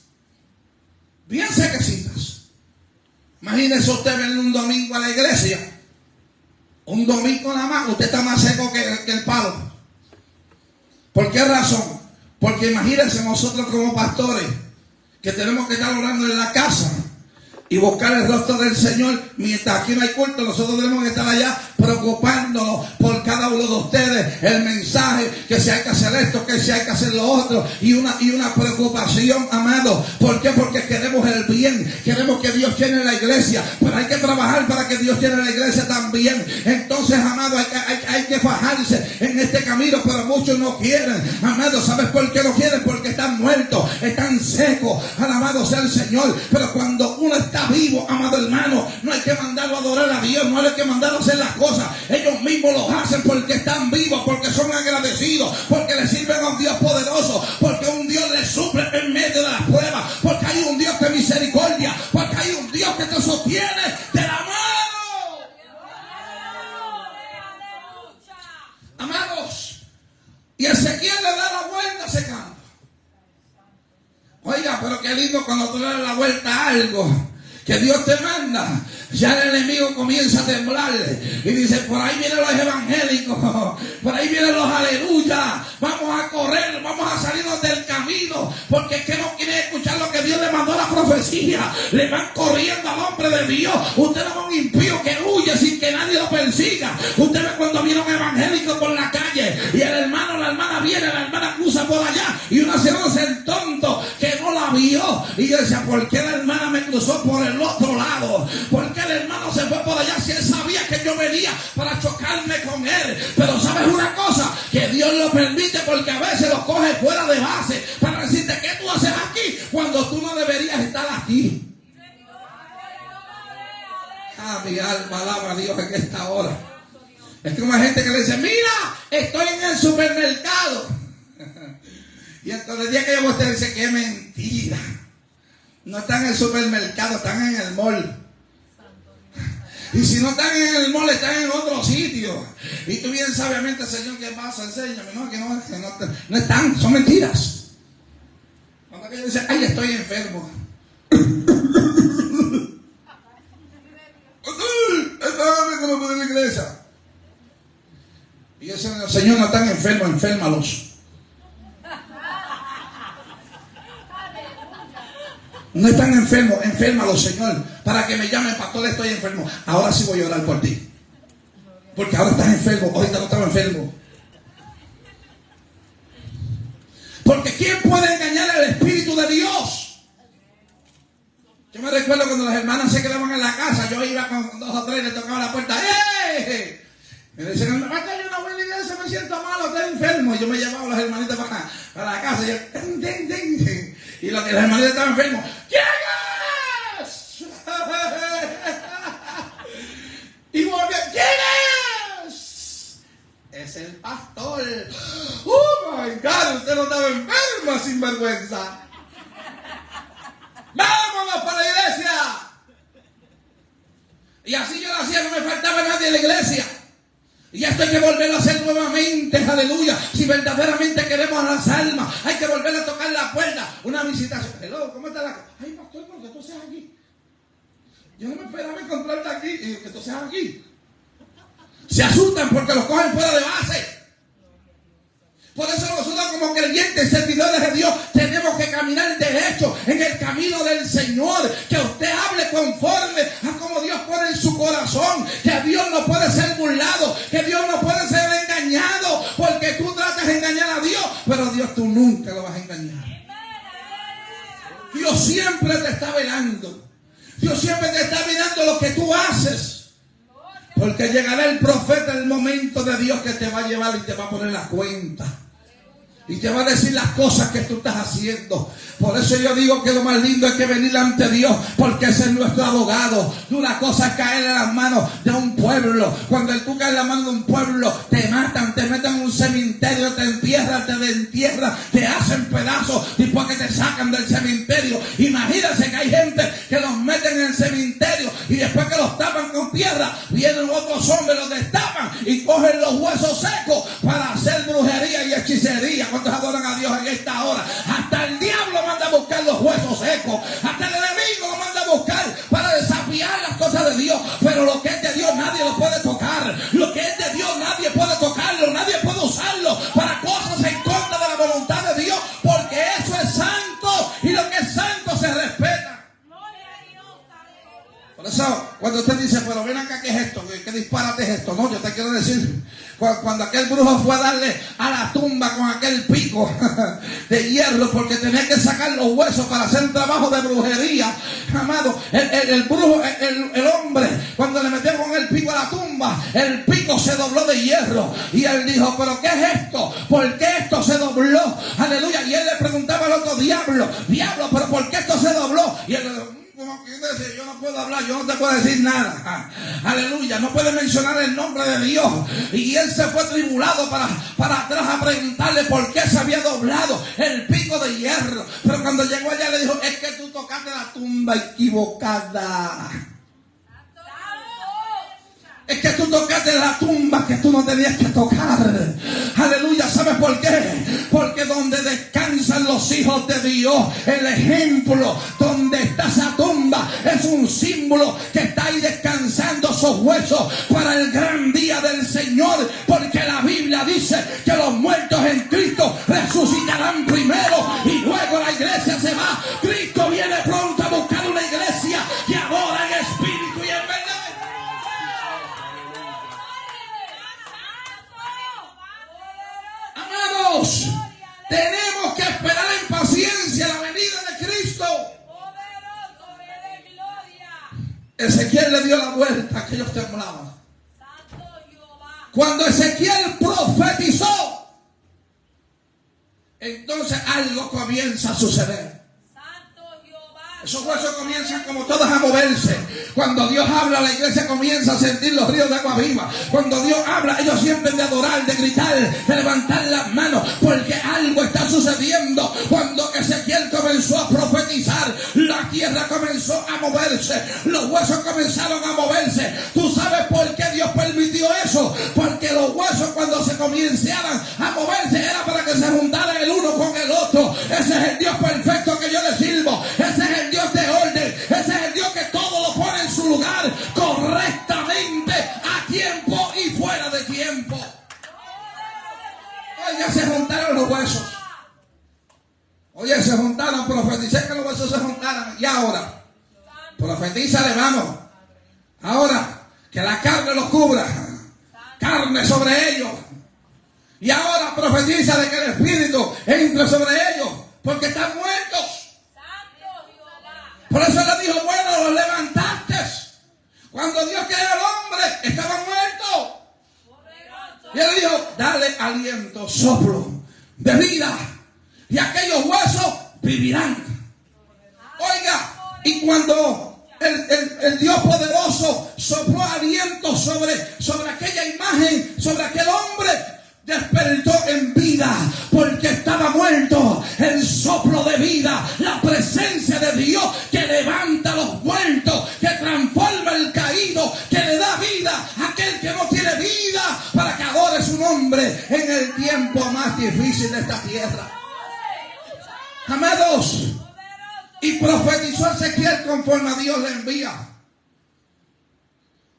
bien sequecitas. Imagínese usted venir un domingo a la iglesia, un domingo nada más, usted está más seco que el palo. ¿Por qué razón? Porque imagínense nosotros como pastores que tenemos que estar orando en la casa y buscar el rostro del Señor. Mientras aquí no hay culto, nosotros tenemos que estar allá preocupándonos por cada uno de ustedes, el mensaje, que si hay que hacer esto, que si hay que hacer lo otro, y una preocupación, amado. ¿Por qué? Porque queremos el bien, queremos que Dios llene la iglesia, pero hay que trabajar para que Dios llene la iglesia también. Entonces, amado, hay que fajarse en este camino, pero muchos no quieren, amado. ¿Sabes por qué no quieren? Porque están muertos, están secos. Alabado sea el Señor. Pero cuando uno está vivo, amado hermano, no hay que mandarlo a adorar a Dios, no hay que mandarlo a hacer las cosas. Ellos mismos lo hacen porque están vivos, porque son agradecidos, porque le sirven a un Dios poderoso, porque un Dios les suple en medio de las pruebas, porque hay un Dios de misericordia, porque hay un Dios que te sostiene de la mano. Amados, y Ezequiel le da la vuelta a ese campo. Oiga, pero qué lindo cuando tú le das la vuelta a algo que Dios te manda. Ya el enemigo comienza a temblarle y dice, por ahí vienen los evangélicos, por ahí vienen los aleluya, vamos a correr, vamos a salirnos del camino, porque es que no quieren escuchar lo que Dios le mandó a la profecía. Le van corriendo al hombre de Dios. Usted no ve un impío que huye sin que nadie lo persiga. Usted ve cuando viene un evangélico por la calle y el hermano, la hermana viene, la hermana cruza por allá y uno se hace el tonto que no la vio y decía, ¿por qué la hermana me cruzó por el otro lado? ¿Por qué el hermano se fue por allá si él sabía que yo venía para chocarme con él? Pero ¿sabes una cosa? Que Dios lo permite porque a veces lo coge fuera de base para decirte, ¿qué tú haces aquí cuando tú no deberías estar aquí? Ah, mi alma alaba a Dios en esta hora. Es como hay gente que le dice, mira, estoy en el supermercado. Y entonces el día que yo usted dice, qué mentira. No están en el supermercado, están en el mall. Y si no están en el mall, están en otro sitio. Y tú bien sabiamente, Señor, ¿qué pasa? Enséñame. No, que no están, son mentiras. Cuando aquellos dicen, ay, estoy enfermo. ¿Cómo puedo ir a la iglesia? Y el Señor, no están enfermos, enférmalos. No están enfermos, enférmalos, Señor, para que me llamen, pastor, estoy enfermo. Ahora sí voy a orar por ti. Porque ahora estás enfermo, ahorita no estaba enfermo. Porque ¿quién puede engañar al Espíritu de Dios? Yo me recuerdo cuando las hermanas se quedaban en la casa, yo iba con 2 o 3 y le tocaba la puerta. ¡Eh! Me decían, yo no voy a la iglesia, me siento malo, estoy enfermo. Y yo me llevaba a las hermanitas para la casa. Y yo, y lo que las hermanitas estaban enfermos, ¿quién es? Y volví, ¿quién es? Es el pastor. Oh my God, usted no estaba enferma, sinvergüenza. Vámonos para la iglesia. Y así yo lo hacía, no me faltaba nadie en la iglesia. Y esto hay que volverlo a hacer nuevamente, aleluya. Si verdaderamente queremos las almas, hay que volver a tocar la puerta. Una visitación. Hello, ¿cómo está la cosa? Ay, pastor, ¿por qué tú seas aquí? Yo no me esperaba encontrarte aquí y que tú seas aquí. Se asustan porque los cogen fuera de base. Por eso nosotros como creyentes, servidores de Dios, tenemos que caminar derecho en el camino del Señor. Que usted hable conforme a como Dios pone en su corazón. Que Dios no puede ser burlado. Que Dios no puede ser engañado. Porque tú tratas de engañar a Dios, pero a Dios tú nunca lo vas a engañar. Dios siempre te está velando. Dios siempre te está mirando lo que tú haces. Porque llegará el profeta, el momento de Dios que te va a llevar y te va a poner la cuenta. Y te va a decir las cosas que tú estás haciendo. Por eso yo digo que lo más lindo es que venir ante Dios, porque ese es nuestro abogado. Una cosa es caer en las manos de un pueblo. Cuando tú caes en las manos de un pueblo, te matan, te meten en un cementerio, te entierran, te hacen pedazos después que te sacan del cementerio. Imagínense que hay gente que los meten en el cementerio y después que los tapan con piedra, vienen otros hombres, los destapan y cogen los huesos secos para hacer brujería y hechicería. ¿Cuántos adoran a Dios en esta hora? Hasta el diablo manda a buscar los huesos secos. Hasta el enemigo lo manda a buscar para desafiar las cosas de Dios. Pero lo que es de Dios nadie lo puede tocar. Lo que es de Dios nadie puede tocarlo. Nadie puede usarlo para cosas en contra de la voluntad de Dios. Porque eso es santo. Y lo que es santo se respeta. Por eso, cuando usted dice, pero ven acá, ¿qué es esto? ¿Qué disparate es esto? No, yo te quiero decir, cuando aquel brujo fue a darle a la tumba con aquel pico de hierro, porque tenía que sacar los huesos para hacer un trabajo de brujería, amado, el brujo, el hombre, cuando le metió con el pico a la tumba, el pico se dobló de hierro. Y él dijo, ¿pero qué es esto? ¿Por qué esto se dobló? Aleluya. Y él le preguntaba al otro, diablo, ¿pero por qué esto se dobló? Y él le dijo, yo no puedo hablar, yo no te puedo decir nada. Aleluya, no puede mencionar el nombre de Dios. Y él se fue tribulado para atrás a preguntarle por qué se había doblado el pico de hierro. Pero cuando llegó allá le dijo, es que tú tocaste la tumba equivocada. Es que tú tocaste la tumba que tú no tenías que tocar. Aleluya, ¿sabes por qué? Porque donde descansan los hijos de Dios, el ejemplo donde está esa tumba es un símbolo que está ahí descansando esos huesos para el gran día del Señor. Porque la Biblia dice que los muertos en Cristo resucitarán primero y luego la iglesia se va. Cristo viene pronto a buscar una iglesia que adora en espíritu y en verdad. Tenemos que esperar en paciencia la venida de Cristo. Ezequiel le dio la vuelta a aquellos temblaban. Cuando Ezequiel profetizó, entonces algo comienza a suceder. Esos huesos comienzan como todas a moverse. Cuando Dios habla, la iglesia comienza a sentir los ríos de agua viva. Cuando Dios habla, ellos sienten de adorar, de gritar, de levantar las manos, porque algo está sucediendo. Cuando Ezequiel comenzó a profetizar, la tierra comenzó a moverse, los huesos comenzaron a moverse. ¿Tú sabes por qué Dios permitió eso? Porque los huesos, cuando se comenzaran a moverse, era para que se juntaran el uno con el otro. Ese es el Dios perfecto que yo le sirvo. Ese es el Dios de orden. Ese es el Dios que todo lo pone en su lugar correctamente, a tiempo y fuera de tiempo. Oye, se juntaron los huesos. Oye, se juntaron. Profeticé que los huesos se juntaran. Y ahora, profetízale, vamos. Ahora, que la carne los cubra. Carne sobre ellos. Y ahora profetiza de que el Espíritu entre sobre ellos, porque están muertos. Por eso le dijo, bueno, los levantaste. Cuando Dios creó al hombre, estaban muertos. Y él dijo, dale aliento, soplo de vida, y aquellos huesos vivirán. Oiga, y cuando el Dios poderoso sopló aliento sobre aquella imagen, sobre aquel hombre, despertó en vida, porque estaba muerto. El soplo de vida, la presencia de Dios que levanta a los muertos, que transforma el caído, que le da vida a aquel que no tiene vida, para que adore su nombre en el tiempo más difícil de esta tierra. Amados, y profetizó Ezequiel conforme a Dios le envía.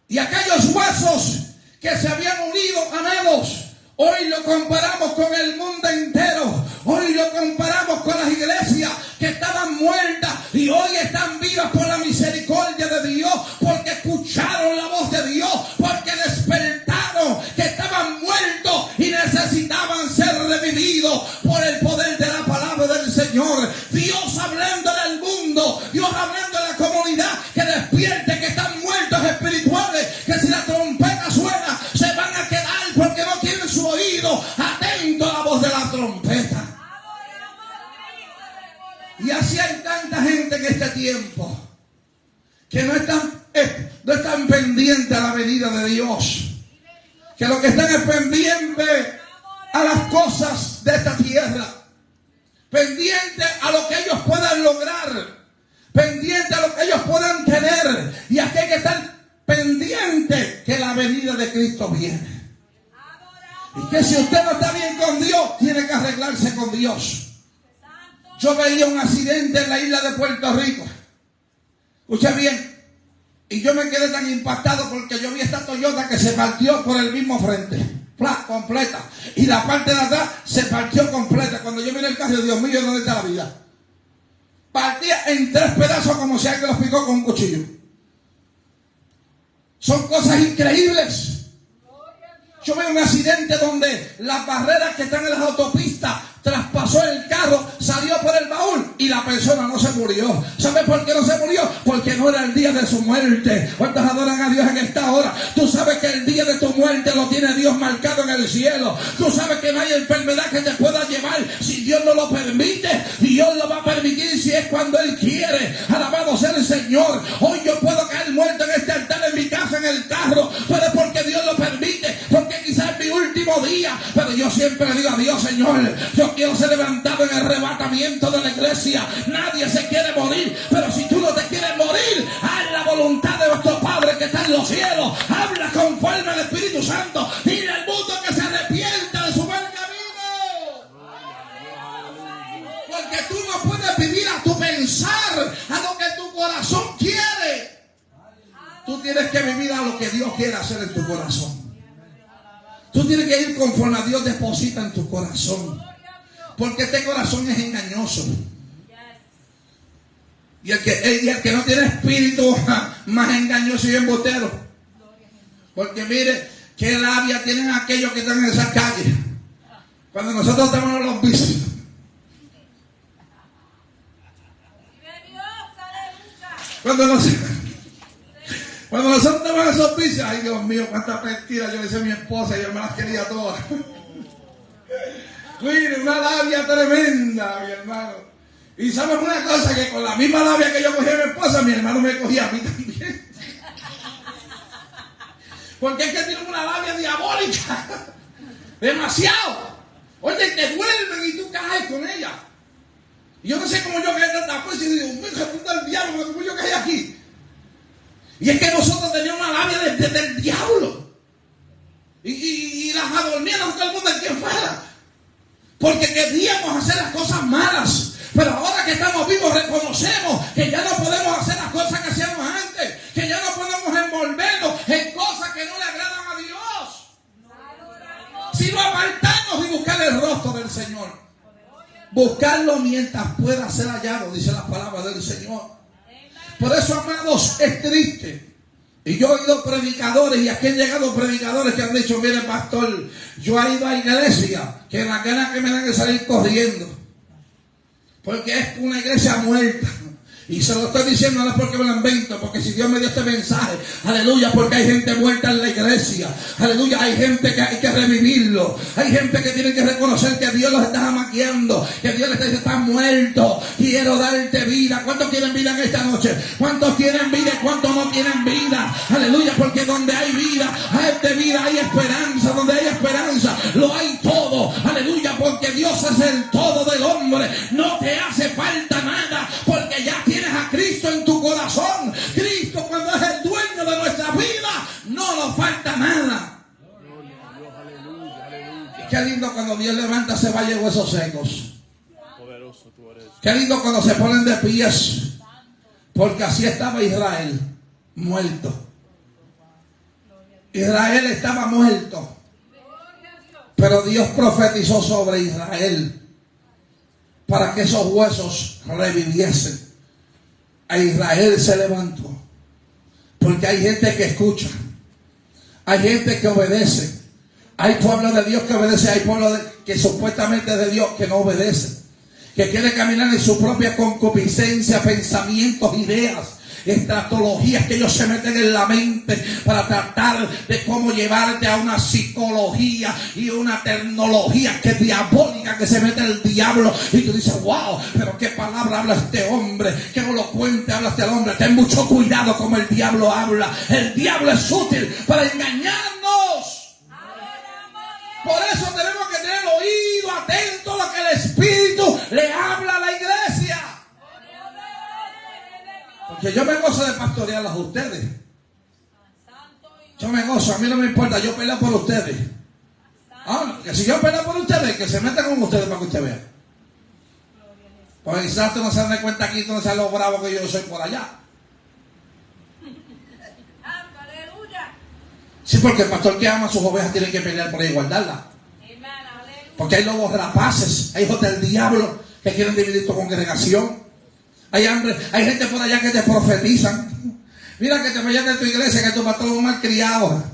Y aquellos huesos que se habían unido, amados, hoy lo comparamos con el mundo entero. Hoy lo comparamos con las iglesias que estaban muertas y hoy están vivas por la misericordia de Dios, porque escucharon la voz de Dios, porque despertaron que estaban muertos y necesitaban ser revividos por el poder de la palabra del Señor. Dios hablándole al mundo, Dios hablando a la comunidad, que despierte, que están muertos espirituales, que si la trompeta suena se van a quedar porque no tienen su oído atento a la voz de la trompeta. Y así hay tanta gente en este tiempo que no están pendientes a la venida de Dios, que lo que están es pendientes a las cosas de esta tierra, pendientes a lo que ellos puedan lograr, pendientes a lo que ellos puedan tener. Y aquí hay que estar pendiente que la venida de Cristo viene. Y que si usted no está bien con Dios, tiene que arreglarse con Dios. Yo veía un accidente en la isla de Puerto Rico. Escuche bien. Y yo me quedé tan impactado porque yo vi esta Toyota que se partió por el mismo frente. Completa. Y la parte de atrás se partió completa. Cuando yo miré el carro, Dios mío, ¿dónde está la vida? Partía en 3 pedazos como si alguien los picó con un cuchillo. Son cosas increíbles. Yo veo un accidente donde las barreras que están en las autopistas traspasó el carro, salió por el baúl y la persona no se murió. ¿Sabe por qué no se murió? Porque no era el día de su muerte. ¿Cuántos adoran a Dios en esta hora? Tú sabes que el día de tu muerte lo tiene Dios marcado en el cielo. Tú sabes que no hay enfermedad que te pueda llevar si Dios no lo permite. Dios lo va a permitir si es cuando Él quiere. Alabado sea el Señor. Hoy yo puedo caer muerto en este altar, en mi casa, en el carro, pero es porque Dios lo permite, porque quizás es mi último día. Pero yo siempre le digo a Dios, Señor, yo quiero ser levantado en el arrebatamiento de la iglesia. Nadie se quiere morir, pero si tú no te quieres morir, haz la voluntad de nuestro Padre que está en los cielos. Habla conforme al Espíritu Santo. Dile al mundo que se arrepienta de su mal camino. Porque tú no puedes vivir a tu pensar, a lo que tu corazón quiere. Tú tienes que vivir a lo que Dios quiere hacer en tu corazón. Tú tienes que ir conforme a Dios deposita en tu corazón. Porque este corazón es engañoso. Y el que no tiene espíritu, más engañoso y embustero. Porque mire, qué labia tienen aquellos que están en esa calle. Cuando nosotros estamos en los vicios. Cuando nosotros estamos en esos vicios, ay Dios mío, cuántas mentiras yo le hice a mi esposa y yo me las quería todas. Mire, una labia tremenda, mi hermano. Y sabes una cosa, que con la misma labia que yo cogí a mi esposa, mi hermano me cogía a mí también. Porque es que tienen una labia diabólica. Demasiado. Oye, te vuelven y tú caes con ella. Y yo no sé cómo yo caí tanta cosa y digo, mija, puta el diablo, ¿cómo yo caí aquí? Y es que nosotros teníamos una labia del diablo. Y las adormíamos todo el mundo en quien fuera. Porque queríamos hacer las cosas malas. Pero ahora que estamos vivos reconocemos que ya no podemos hacer las cosas que hacíamos antes. Que ya no podemos envolvernos en cosas que no le agradan a Dios. Sino apartarnos y buscar el rostro del Señor. Buscarlo mientras pueda ser hallado, dice la palabra del Señor. Por eso, amados, es triste. Y yo he oído predicadores, y aquí han llegado predicadores que han dicho, mire pastor, yo he ido a iglesia que las ganas que me dan es salir corriendo. Porque es una iglesia muerta. Y se lo estoy diciendo no es porque me lo invento, porque si Dios me dio este mensaje, aleluya, porque hay gente muerta en la iglesia, aleluya, hay gente que hay que revivirlo, hay gente que tiene que reconocer que Dios los está amaqueando, que Dios les está diciendo, están muertos, quiero darte vida. ¿Cuántos quieren vida en esta noche? ¿Cuántos tienen vida y cuántos no tienen vida? Aleluya, porque donde hay vida, hay esperanza, donde hay esperanza, lo hay todo, aleluya, porque Dios es el todo del hombre, no te hace falta nada, porque ya tienes a Cristo en tu corazón. Cristo, cuando es el dueño de nuestra vida, no nos falta nada. Qué lindo cuando Dios levanta ese valle de huesos secos. Qué lindo cuando se ponen de pies, porque así estaba Israel, muerto. Israel estaba muerto, pero Dios profetizó sobre Israel para que esos huesos reviviesen. A Israel se levantó, porque hay gente que escucha, hay gente que obedece, hay pueblo de Dios que obedece, hay pueblo que supuestamente es de Dios que no obedece, que quiere caminar en su propia concupiscencia, pensamientos, ideas, estratologías que ellos se meten en la mente para tratar de cómo llevarte a una psicología y una tecnología que es diabólica, que se mete el diablo, y tú dices, wow, pero qué palabra habla este hombre, qué elocuente habla este hombre. Ten mucho cuidado como el diablo habla. El diablo es útil para engañarnos. Por eso tenemos que tener el oído atento a lo que el Espíritu le habla a la iglesia. Porque yo me gozo de pastorearlas a ustedes. Yo me gozo, a mí no me importa, yo peleo por ustedes. Que si yo peleo por ustedes, que se metan con ustedes para que usted vea. Porque quizás tú no se dan cuenta aquí, tú no sabes lo bravo que yo soy por allá. Sí, porque el pastor que ama a sus ovejas tiene que pelear por ella y guardarlas. Porque hay lobos rapaces, hay hijos del diablo que quieren dividir tu congregación. Hay hambre, hay gente por allá que te profetizan. Mira que te vayan de tu iglesia, que tu pastor es un malcriado.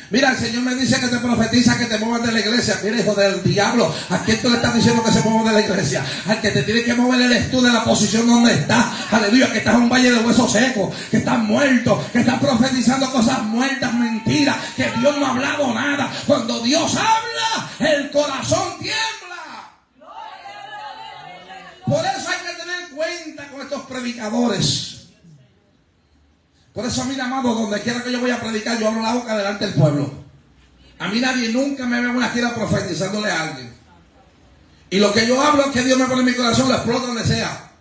Mira, el Señor me dice que te profetiza que te muevas de la iglesia. Mira, hijo del diablo, ¿a quién tú le estás diciendo que se mueva de la iglesia? Al que te tiene que mover eres tú de la posición donde estás. Aleluya, que estás en un valle de huesos secos, que estás muerto, que estás profetizando cosas muertas, mentiras, que Dios no ha hablado nada. Cuando Dios habla, el corazón tiembla. Por eso hay que tener cuenta con estos predicadores. Por eso, mira, amado, donde quiera que yo voy a predicar, yo abro la boca delante del pueblo. A mí nadie nunca me ve en una gira profetizándole a alguien. Y lo que yo hablo es que Dios me pone en mi corazón, lo exploto donde sea.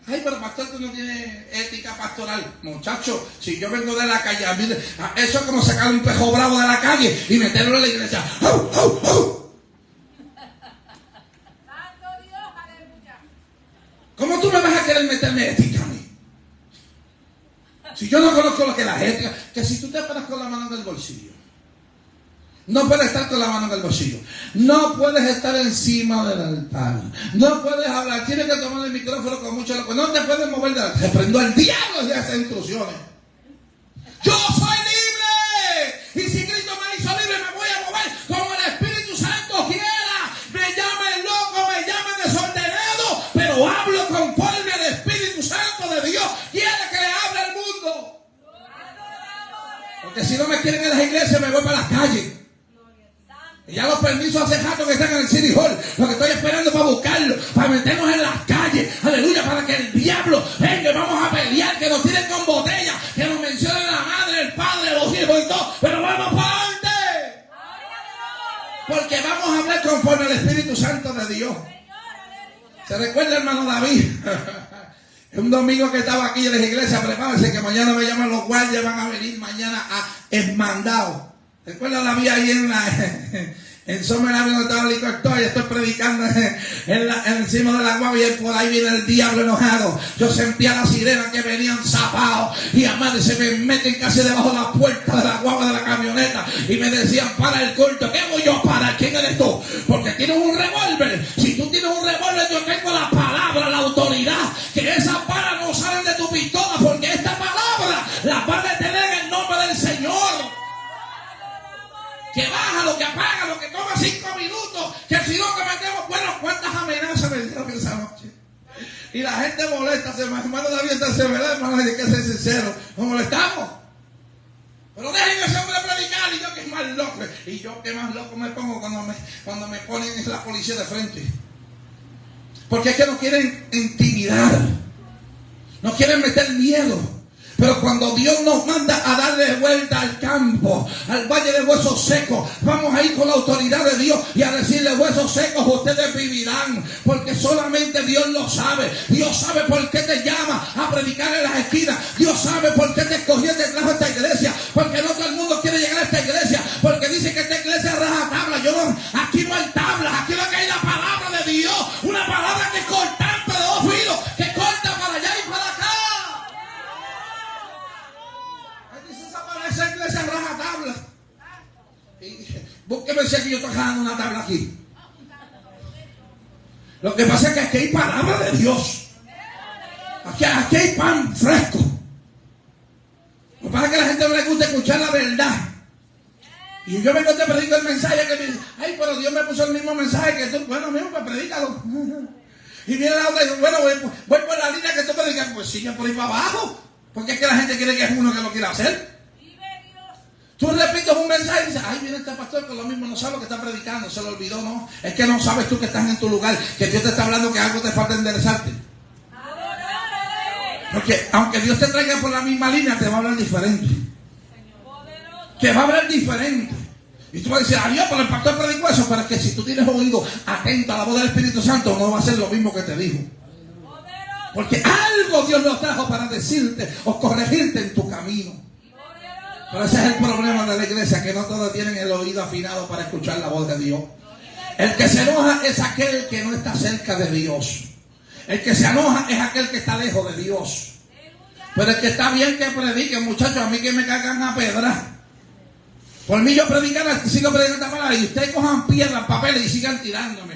Ay, pero pastor, tú no tienes ética pastoral. Muchacho, si yo vengo de la calle, a mí, eso es como sacar un pejo bravo de la calle y meterlo en la iglesia. ¡Au, au, au! ¿Cómo tú me vas a querer meterme ética a mí? Si yo no conozco lo que es la ética, que si tú te paras con la mano en el bolsillo, no puedes estar con la mano en el bolsillo, no puedes estar encima del altar, no puedes hablar, tienes que tomar el micrófono con mucho loco, no te puedes mover de la... Se prendió al diablo de esas instrucciones. Yo soy libre, y si Cristo me hizo libre, me voy a mover como el Espíritu Santo quiera. Me llamen loco, me llamen desordenado, pero hablo conforme al Espíritu Santo de Dios quiere que le hable al mundo. Porque si no me quieren en las iglesias, me voy para las calles. Y ya los permisos hace rato que están en el City Hall. Lo que estoy esperando es para buscarlos, para meternos en las calles, aleluya, para que el diablo venga y vamos a pelear, que nos tiren con botella, que nos mencionen la madre, el padre, los hijos y todo, pero vamos para adelante. Porque vamos a hablar conforme al Espíritu Santo de Dios. ¿Se recuerda, hermano David? Un domingo que estaba aquí en la iglesia, prepárense que mañana me llaman los guardias, van a venir mañana a Esmandado. ¿Recuerda David ahí en Summer Avenue donde estaba el licor store? Y estoy predicando encima de la guagua y por ahí viene el diablo enojado. Yo sentía las sirenas que venían zapados y amado, se me meten casi debajo de la puerta de la guagua de la camioneta y me decían, para el culto. ¿Qué voy yo para? ¿Quién eres tú? Porque tienes un revólver. Si tú tienes un revólver, yo tengo la palabra, la autoridad, que esas balas no salen de tu pistola, porque esta palabra la va a detener en el nombre del Señor. Que baja, lo que apaga, lo que toma 5 minutos, que si no que metemos, bueno, cuántas amenazas me dieron esa noche. Y la gente molesta, hermano David, entonces, ¿verdad, hermano? Hay que ser sincero, nos molestamos. Pero dejen a ese hombre predicar, y yo que es más loco. Y yo que más loco me pongo cuando me ponen la policía de frente. Porque es que nos quieren intimidar, nos quieren meter miedo. Pero cuando Dios nos manda a darle vuelta al campo, al valle de huesos secos, vamos a ir con la autoridad de Dios y a decirle, huesos secos, ustedes vivirán. Porque solamente Dios lo sabe. Dios sabe por qué te llama a predicar en las esquinas. Dios sabe por qué te escogió y te trajo a esta iglesia. Porque no todo el mundo quiere llegar a esta iglesia. Porque dice que esta iglesia raja tabla. Aquí no hay tablas. Aquí lo que hay es la palabra de Dios. Una palabra que es cortante de 2 filos. Que corta para allá y para acá. Esa iglesia raja tabla. Búsqueme si aquí yo estoy rajando una tabla aquí. Lo que pasa es que aquí hay palabra de Dios. Aquí hay pan fresco. Lo que pasa es que a la gente no le gusta escuchar la verdad. Y yo me encontré predicando el mensaje que me dice, ay, pero Dios me puso el mismo mensaje que tú. Bueno, mismo, pues predícalo. Y viene la otra y dice, bueno, voy por la línea que tú predicas. Pues sigue por ahí para abajo. Porque es que la gente quiere que es uno que lo quiera hacer. Tú repites un mensaje y dices, ay, viene este pastor que lo mismo no sabe lo que está predicando, se lo olvidó, no. Es que no sabes tú que estás en tu lugar, que Dios te está hablando que algo te falta enderezarte. Porque aunque Dios te traiga por la misma línea, te va a hablar diferente. Te va a hablar diferente. Y tú vas a decir, adiós, pero el pastor predicó eso. Pero es que si tú tienes oído atento a la voz del Espíritu Santo, no va a ser lo mismo que te dijo. Porque algo Dios nos trajo para decirte o corregirte en tu camino. Pero ese es el problema de la iglesia, que no todos tienen el oído afinado para escuchar la voz de Dios. El que se enoja es aquel que no está cerca de Dios. El que se enoja es aquel que está lejos de Dios. Pero el que está bien que predique, muchachos, a mí que me cagan a pedra. Por mí yo sigo predicando esta palabra y ustedes cojan piedras, papeles y sigan tirándome.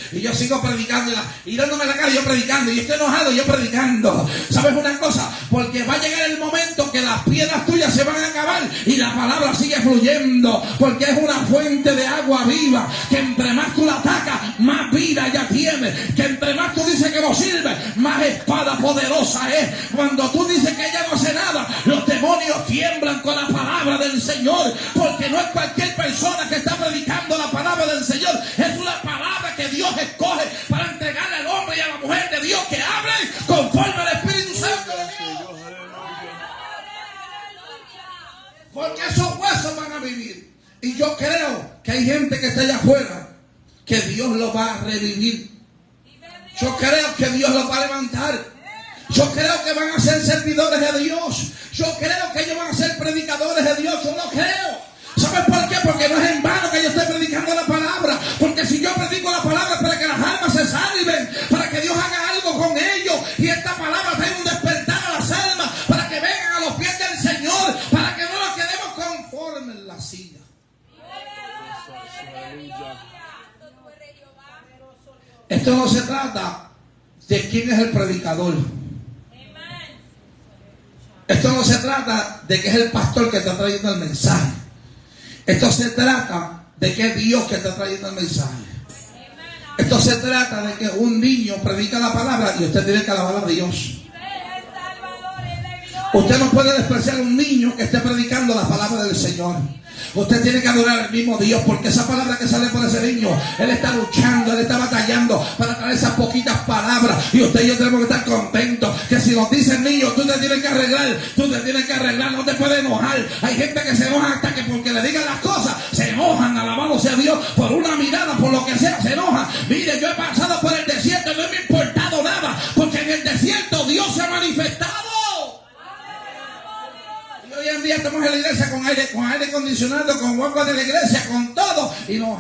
Y yo sigo predicando y dándome la cara y yo predicando. Y estoy enojado y yo predicando. ¿Sabes una cosa? Porque va a llegar el momento que las piedras tuyas se van a acabar y la palabra sigue fluyendo. Porque es una fuente de agua viva. Que entre más tú la atacas, más vida ella tiene. Que entre más tú dices que no sirve, más espada poderosa es. Cuando tú dices que ella no hace nada, los demonios tiemblan con la palabra del Señor. Porque no es cualquier persona que está predicando la palabra del Señor. Es una palabra que Dios escoge para entregarle al hombre y a la mujer de Dios que hablen conforme al Espíritu Santo de Dios. Porque esos huesos van a vivir. Y yo creo que hay gente que está allá afuera que Dios los va a revivir. Yo creo que Dios los va a levantar. Yo creo que van a ser servidores de Dios. Yo creo que ellos van a ser predicadores de Dios. Yo lo creo. ¿Sabes por qué? Porque no es en vano que yo estoy predicando la palabra. Porque si yo predico la palabra es para que las almas se salven, para que Dios haga algo con ellos. Y esta palabra trae un despertar a las almas, para que vengan a los pies del Señor, para que no nos quedemos conformes en la silla. Esto no se trata de quién es el predicador. Esto no se trata de que es el pastor que está trayendo el mensaje. Esto se trata de que es Dios que está trayendo el mensaje. Esto se trata de que un niño predica la palabra y usted tiene que alabar a Dios. Usted no puede despreciar a un niño que esté predicando la palabra del Señor. Usted tiene que adorar al mismo Dios, porque esa palabra que sale por ese niño, él está luchando, él está batallando para traer esas poquitas palabras. Y usted y yo tenemos que estar contentos, que si nos dice el niño, tú te tienes que arreglar, no te puedes enojar. Hay gente que se enoja hasta que porque le digan las cosas, se enojan, alabado sea Dios, por una mirada, por lo que sea, se enojan. Mire, yo he pasado por el desierto y no me ha importado nada, porque en el desierto Dios se ha manifestado. Hoy en día estamos en la iglesia con aire acondicionado, con agua de la iglesia, con todo, y nos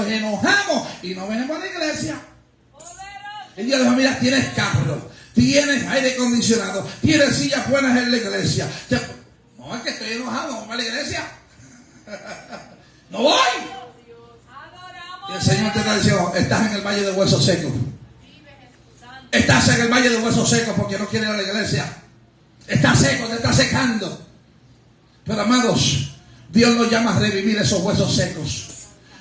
enojamos y no venimos a la iglesia. Y Dios dijo, mira, tienes carro, tienes aire acondicionado, tienes sillas buenas en la iglesia. No, es que estoy enojado, vamos a la iglesia. No voy. Y el Señor te está diciendo, estás en el valle de huesos secos. Estás en el valle de huesos secos porque no quieres ir a la iglesia. Está seco, te está secando. Pero amados, Dios nos llama a revivir esos huesos secos.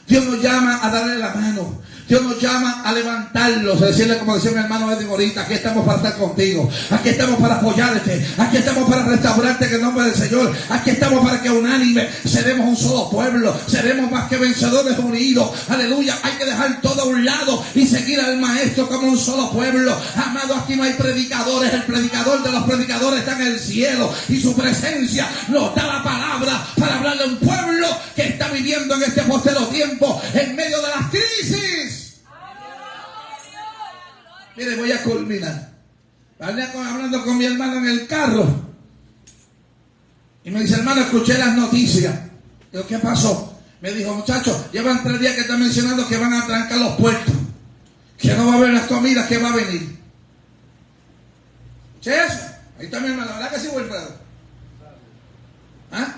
Dios nos llama a darle la mano. Dios nos llama a levantarlos, a decirle como decía mi hermano Edwin ahorita, aquí estamos para estar contigo, aquí estamos para apoyarte, aquí estamos para restaurarte en el nombre del Señor, aquí estamos para que unánime seremos un solo pueblo, seremos más que vencedores unidos, aleluya. Hay que dejar todo a un lado y seguir al Maestro como un solo pueblo. Amado, aquí no hay predicadores, el predicador de los predicadores está en el cielo y su presencia nos da la palabra para hablarle a un pueblo que está viviendo en este postero tiempo en medio de las crisis. Mire, voy a culminar. Hablando con mi hermano en el carro. Y me dice, hermano, escuché las noticias. Digo, ¿qué pasó? Me dijo, muchachos, llevan 3 días que están mencionando que van a trancar los puertos. Que no va a haber las comidas que va a venir. ¿Escuché eso? Ahí está mi hermano, ¿verdad que sí, Wilfredo?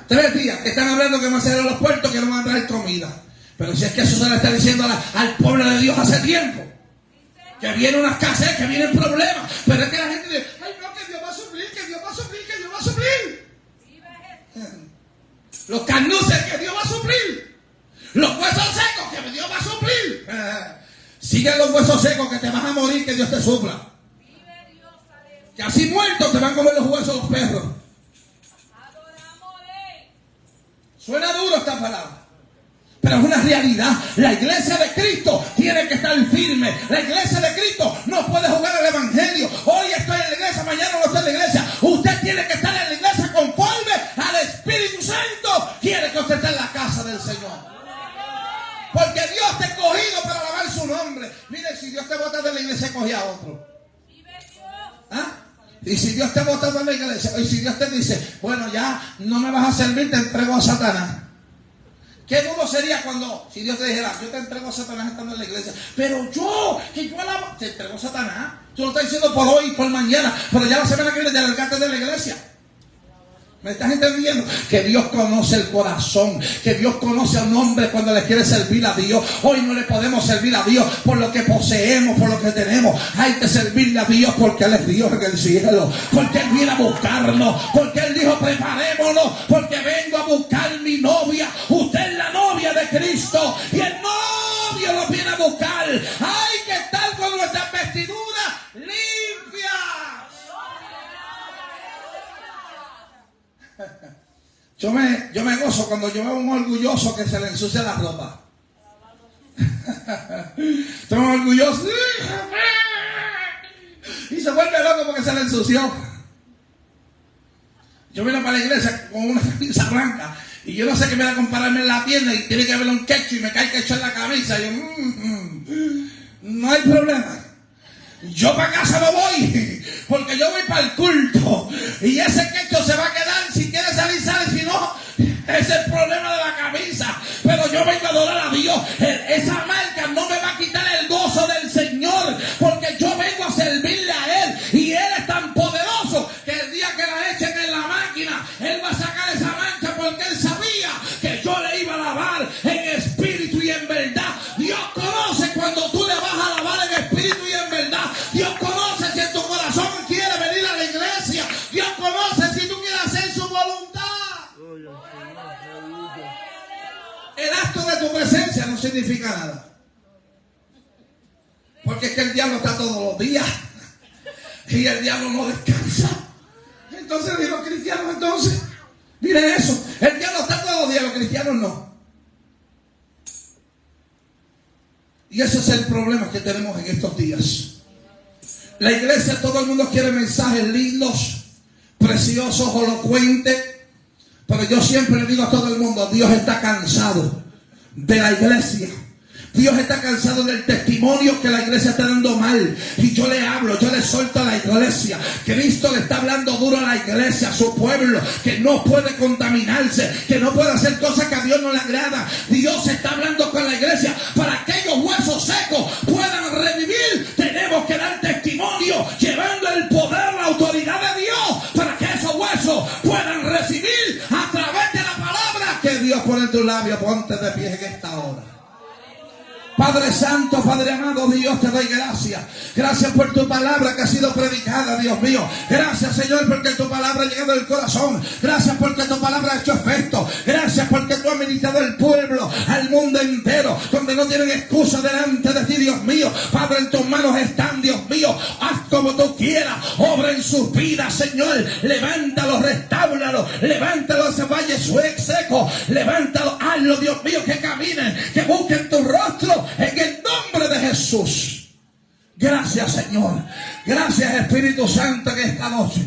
3 días que están hablando que van a cerrar los puertos, que no van a traer comida. Pero si es que eso se le está diciendo al pueblo de Dios hace tiempo. Que viene una escasez, que vienen problemas. Pero es que la gente dice, ay no, que Dios va a suplir, que Dios va a suplir, que Dios va a suplir. Los carnuces, que Dios va a suplir. Los huesos secos, que Dios va a suplir. Siguen los huesos secos, que te vas a morir, que Dios te supla. Que así muertos te van a comer los huesos los perros. Suena duro esta palabra, pero es una realidad. La iglesia de Cristo tiene que estar firme. La iglesia de Cristo no puede jugar al evangelio. Hoy estoy en la iglesia, mañana no estoy en la iglesia. Usted tiene que estar en la iglesia conforme al Espíritu Santo quiere que usted esté en la casa del Señor. Porque Dios te ha escogido para alabar su nombre. Mire, si Dios te bota de la iglesia, coge a otro. Y si Dios te bota de la iglesia, y si Dios te dice, bueno, ya no me vas a servir, te entrego a Satanás. Qué duro sería cuando, si Dios te dijera, yo te entrego a Satanás estando en la iglesia, pero que yo alabo, te entrego a Satanás. Tú lo estás diciendo por hoy y por mañana, pero ya la semana que viene te largaste de la iglesia. ¿Me estás entendiendo? Que Dios conoce el corazón, que Dios conoce a un hombre cuando le quiere servir a Dios. Hoy no le podemos servir a Dios por lo que poseemos, por lo que tenemos. Hay que servirle a Dios porque Él es Dios en el cielo, porque Él viene a buscarnos, porque Él dijo, preparémonos, porque vengo a buscar mi novia. Usted es la novia de Cristo y el novio lo viene a buscar. Hay que estar con nuestras vestiduras limpias. Yo me gozo cuando yo veo a un orgulloso que se le ensucia la ropa. Estoy orgulloso y se vuelve loco porque se le ensució. Yo vine para la iglesia con una camisa blanca y yo no sé qué me da a compararme en la tienda y tiene que haber un ketchup y me cae ketchup en la camisa. Y yo, no hay problema. Yo para casa no voy, porque yo voy para el culto. Y ese ketchup se va a quedar. Si quiere salir, sale. Si no, es el problema de la camisa. Pero yo vengo a adorar a Dios. Esa marca no me va a quitar el gozo del Señor, porque yo vengo a servirle a Él. Y Él es tan poderoso que el día que la echen en la máquina, Él va a sacar esa mancha, porque Él sabía que yo le iba a alabar en espíritu y en verdad. Dios conoce cuando tú le vas a alabar en espíritu y en verdad. Dios conoce si en tu corazón quiere venir a la iglesia. Dios conoce si tú quieres hacer su voluntad. El acto de tu presencia no significa nada, porque es que el diablo está todos los días y el diablo no descansa. Entonces, ¿y los cristianos entonces? Miren eso, el diablo está todos los días, los cristianos no. Y ese es el problema que tenemos en estos días. La iglesia, todo el mundo quiere mensajes lindos, preciosos, elocuentes. Pero yo siempre le digo a todo el mundo, Dios está cansado de la iglesia. Dios está cansado del testimonio que la iglesia está dando mal. Y yo le hablo, yo le suelto a la iglesia. Cristo le está hablando duro a la iglesia, a su pueblo, que no puede contaminarse, que no puede hacer cosas que a Dios no le agrada. Dios está hablando con la iglesia para que aquellos huesos secos puedan revivir. Tenemos que dar testimonio, llevando el poder, la autoridad de Dios, para que esos huesos puedan recibir a través de la palabra que Dios pone en tu labio. Ponte de pie en esta hora. Padre Santo, Padre amado, Dios, te doy gracias. Gracias por tu palabra que ha sido predicada, Dios mío. Gracias, Señor, porque tu palabra ha llegado al corazón. Gracias porque tu palabra ha hecho efecto. Gracias porque tú has ministrado al pueblo, al mundo entero, donde no tienen excusa delante de ti, Dios mío. Padre, en tus manos están, Dios mío. Haz como tú quieras. Obra en sus vidas, Señor. Levántalos, restáuralos. Levántalos ese valle seco. Levántalos, hazlo, Dios mío, que caminen, que busquen tu rostro. En el nombre de Jesús. Gracias, Señor. Gracias, Espíritu Santo, en esta noche.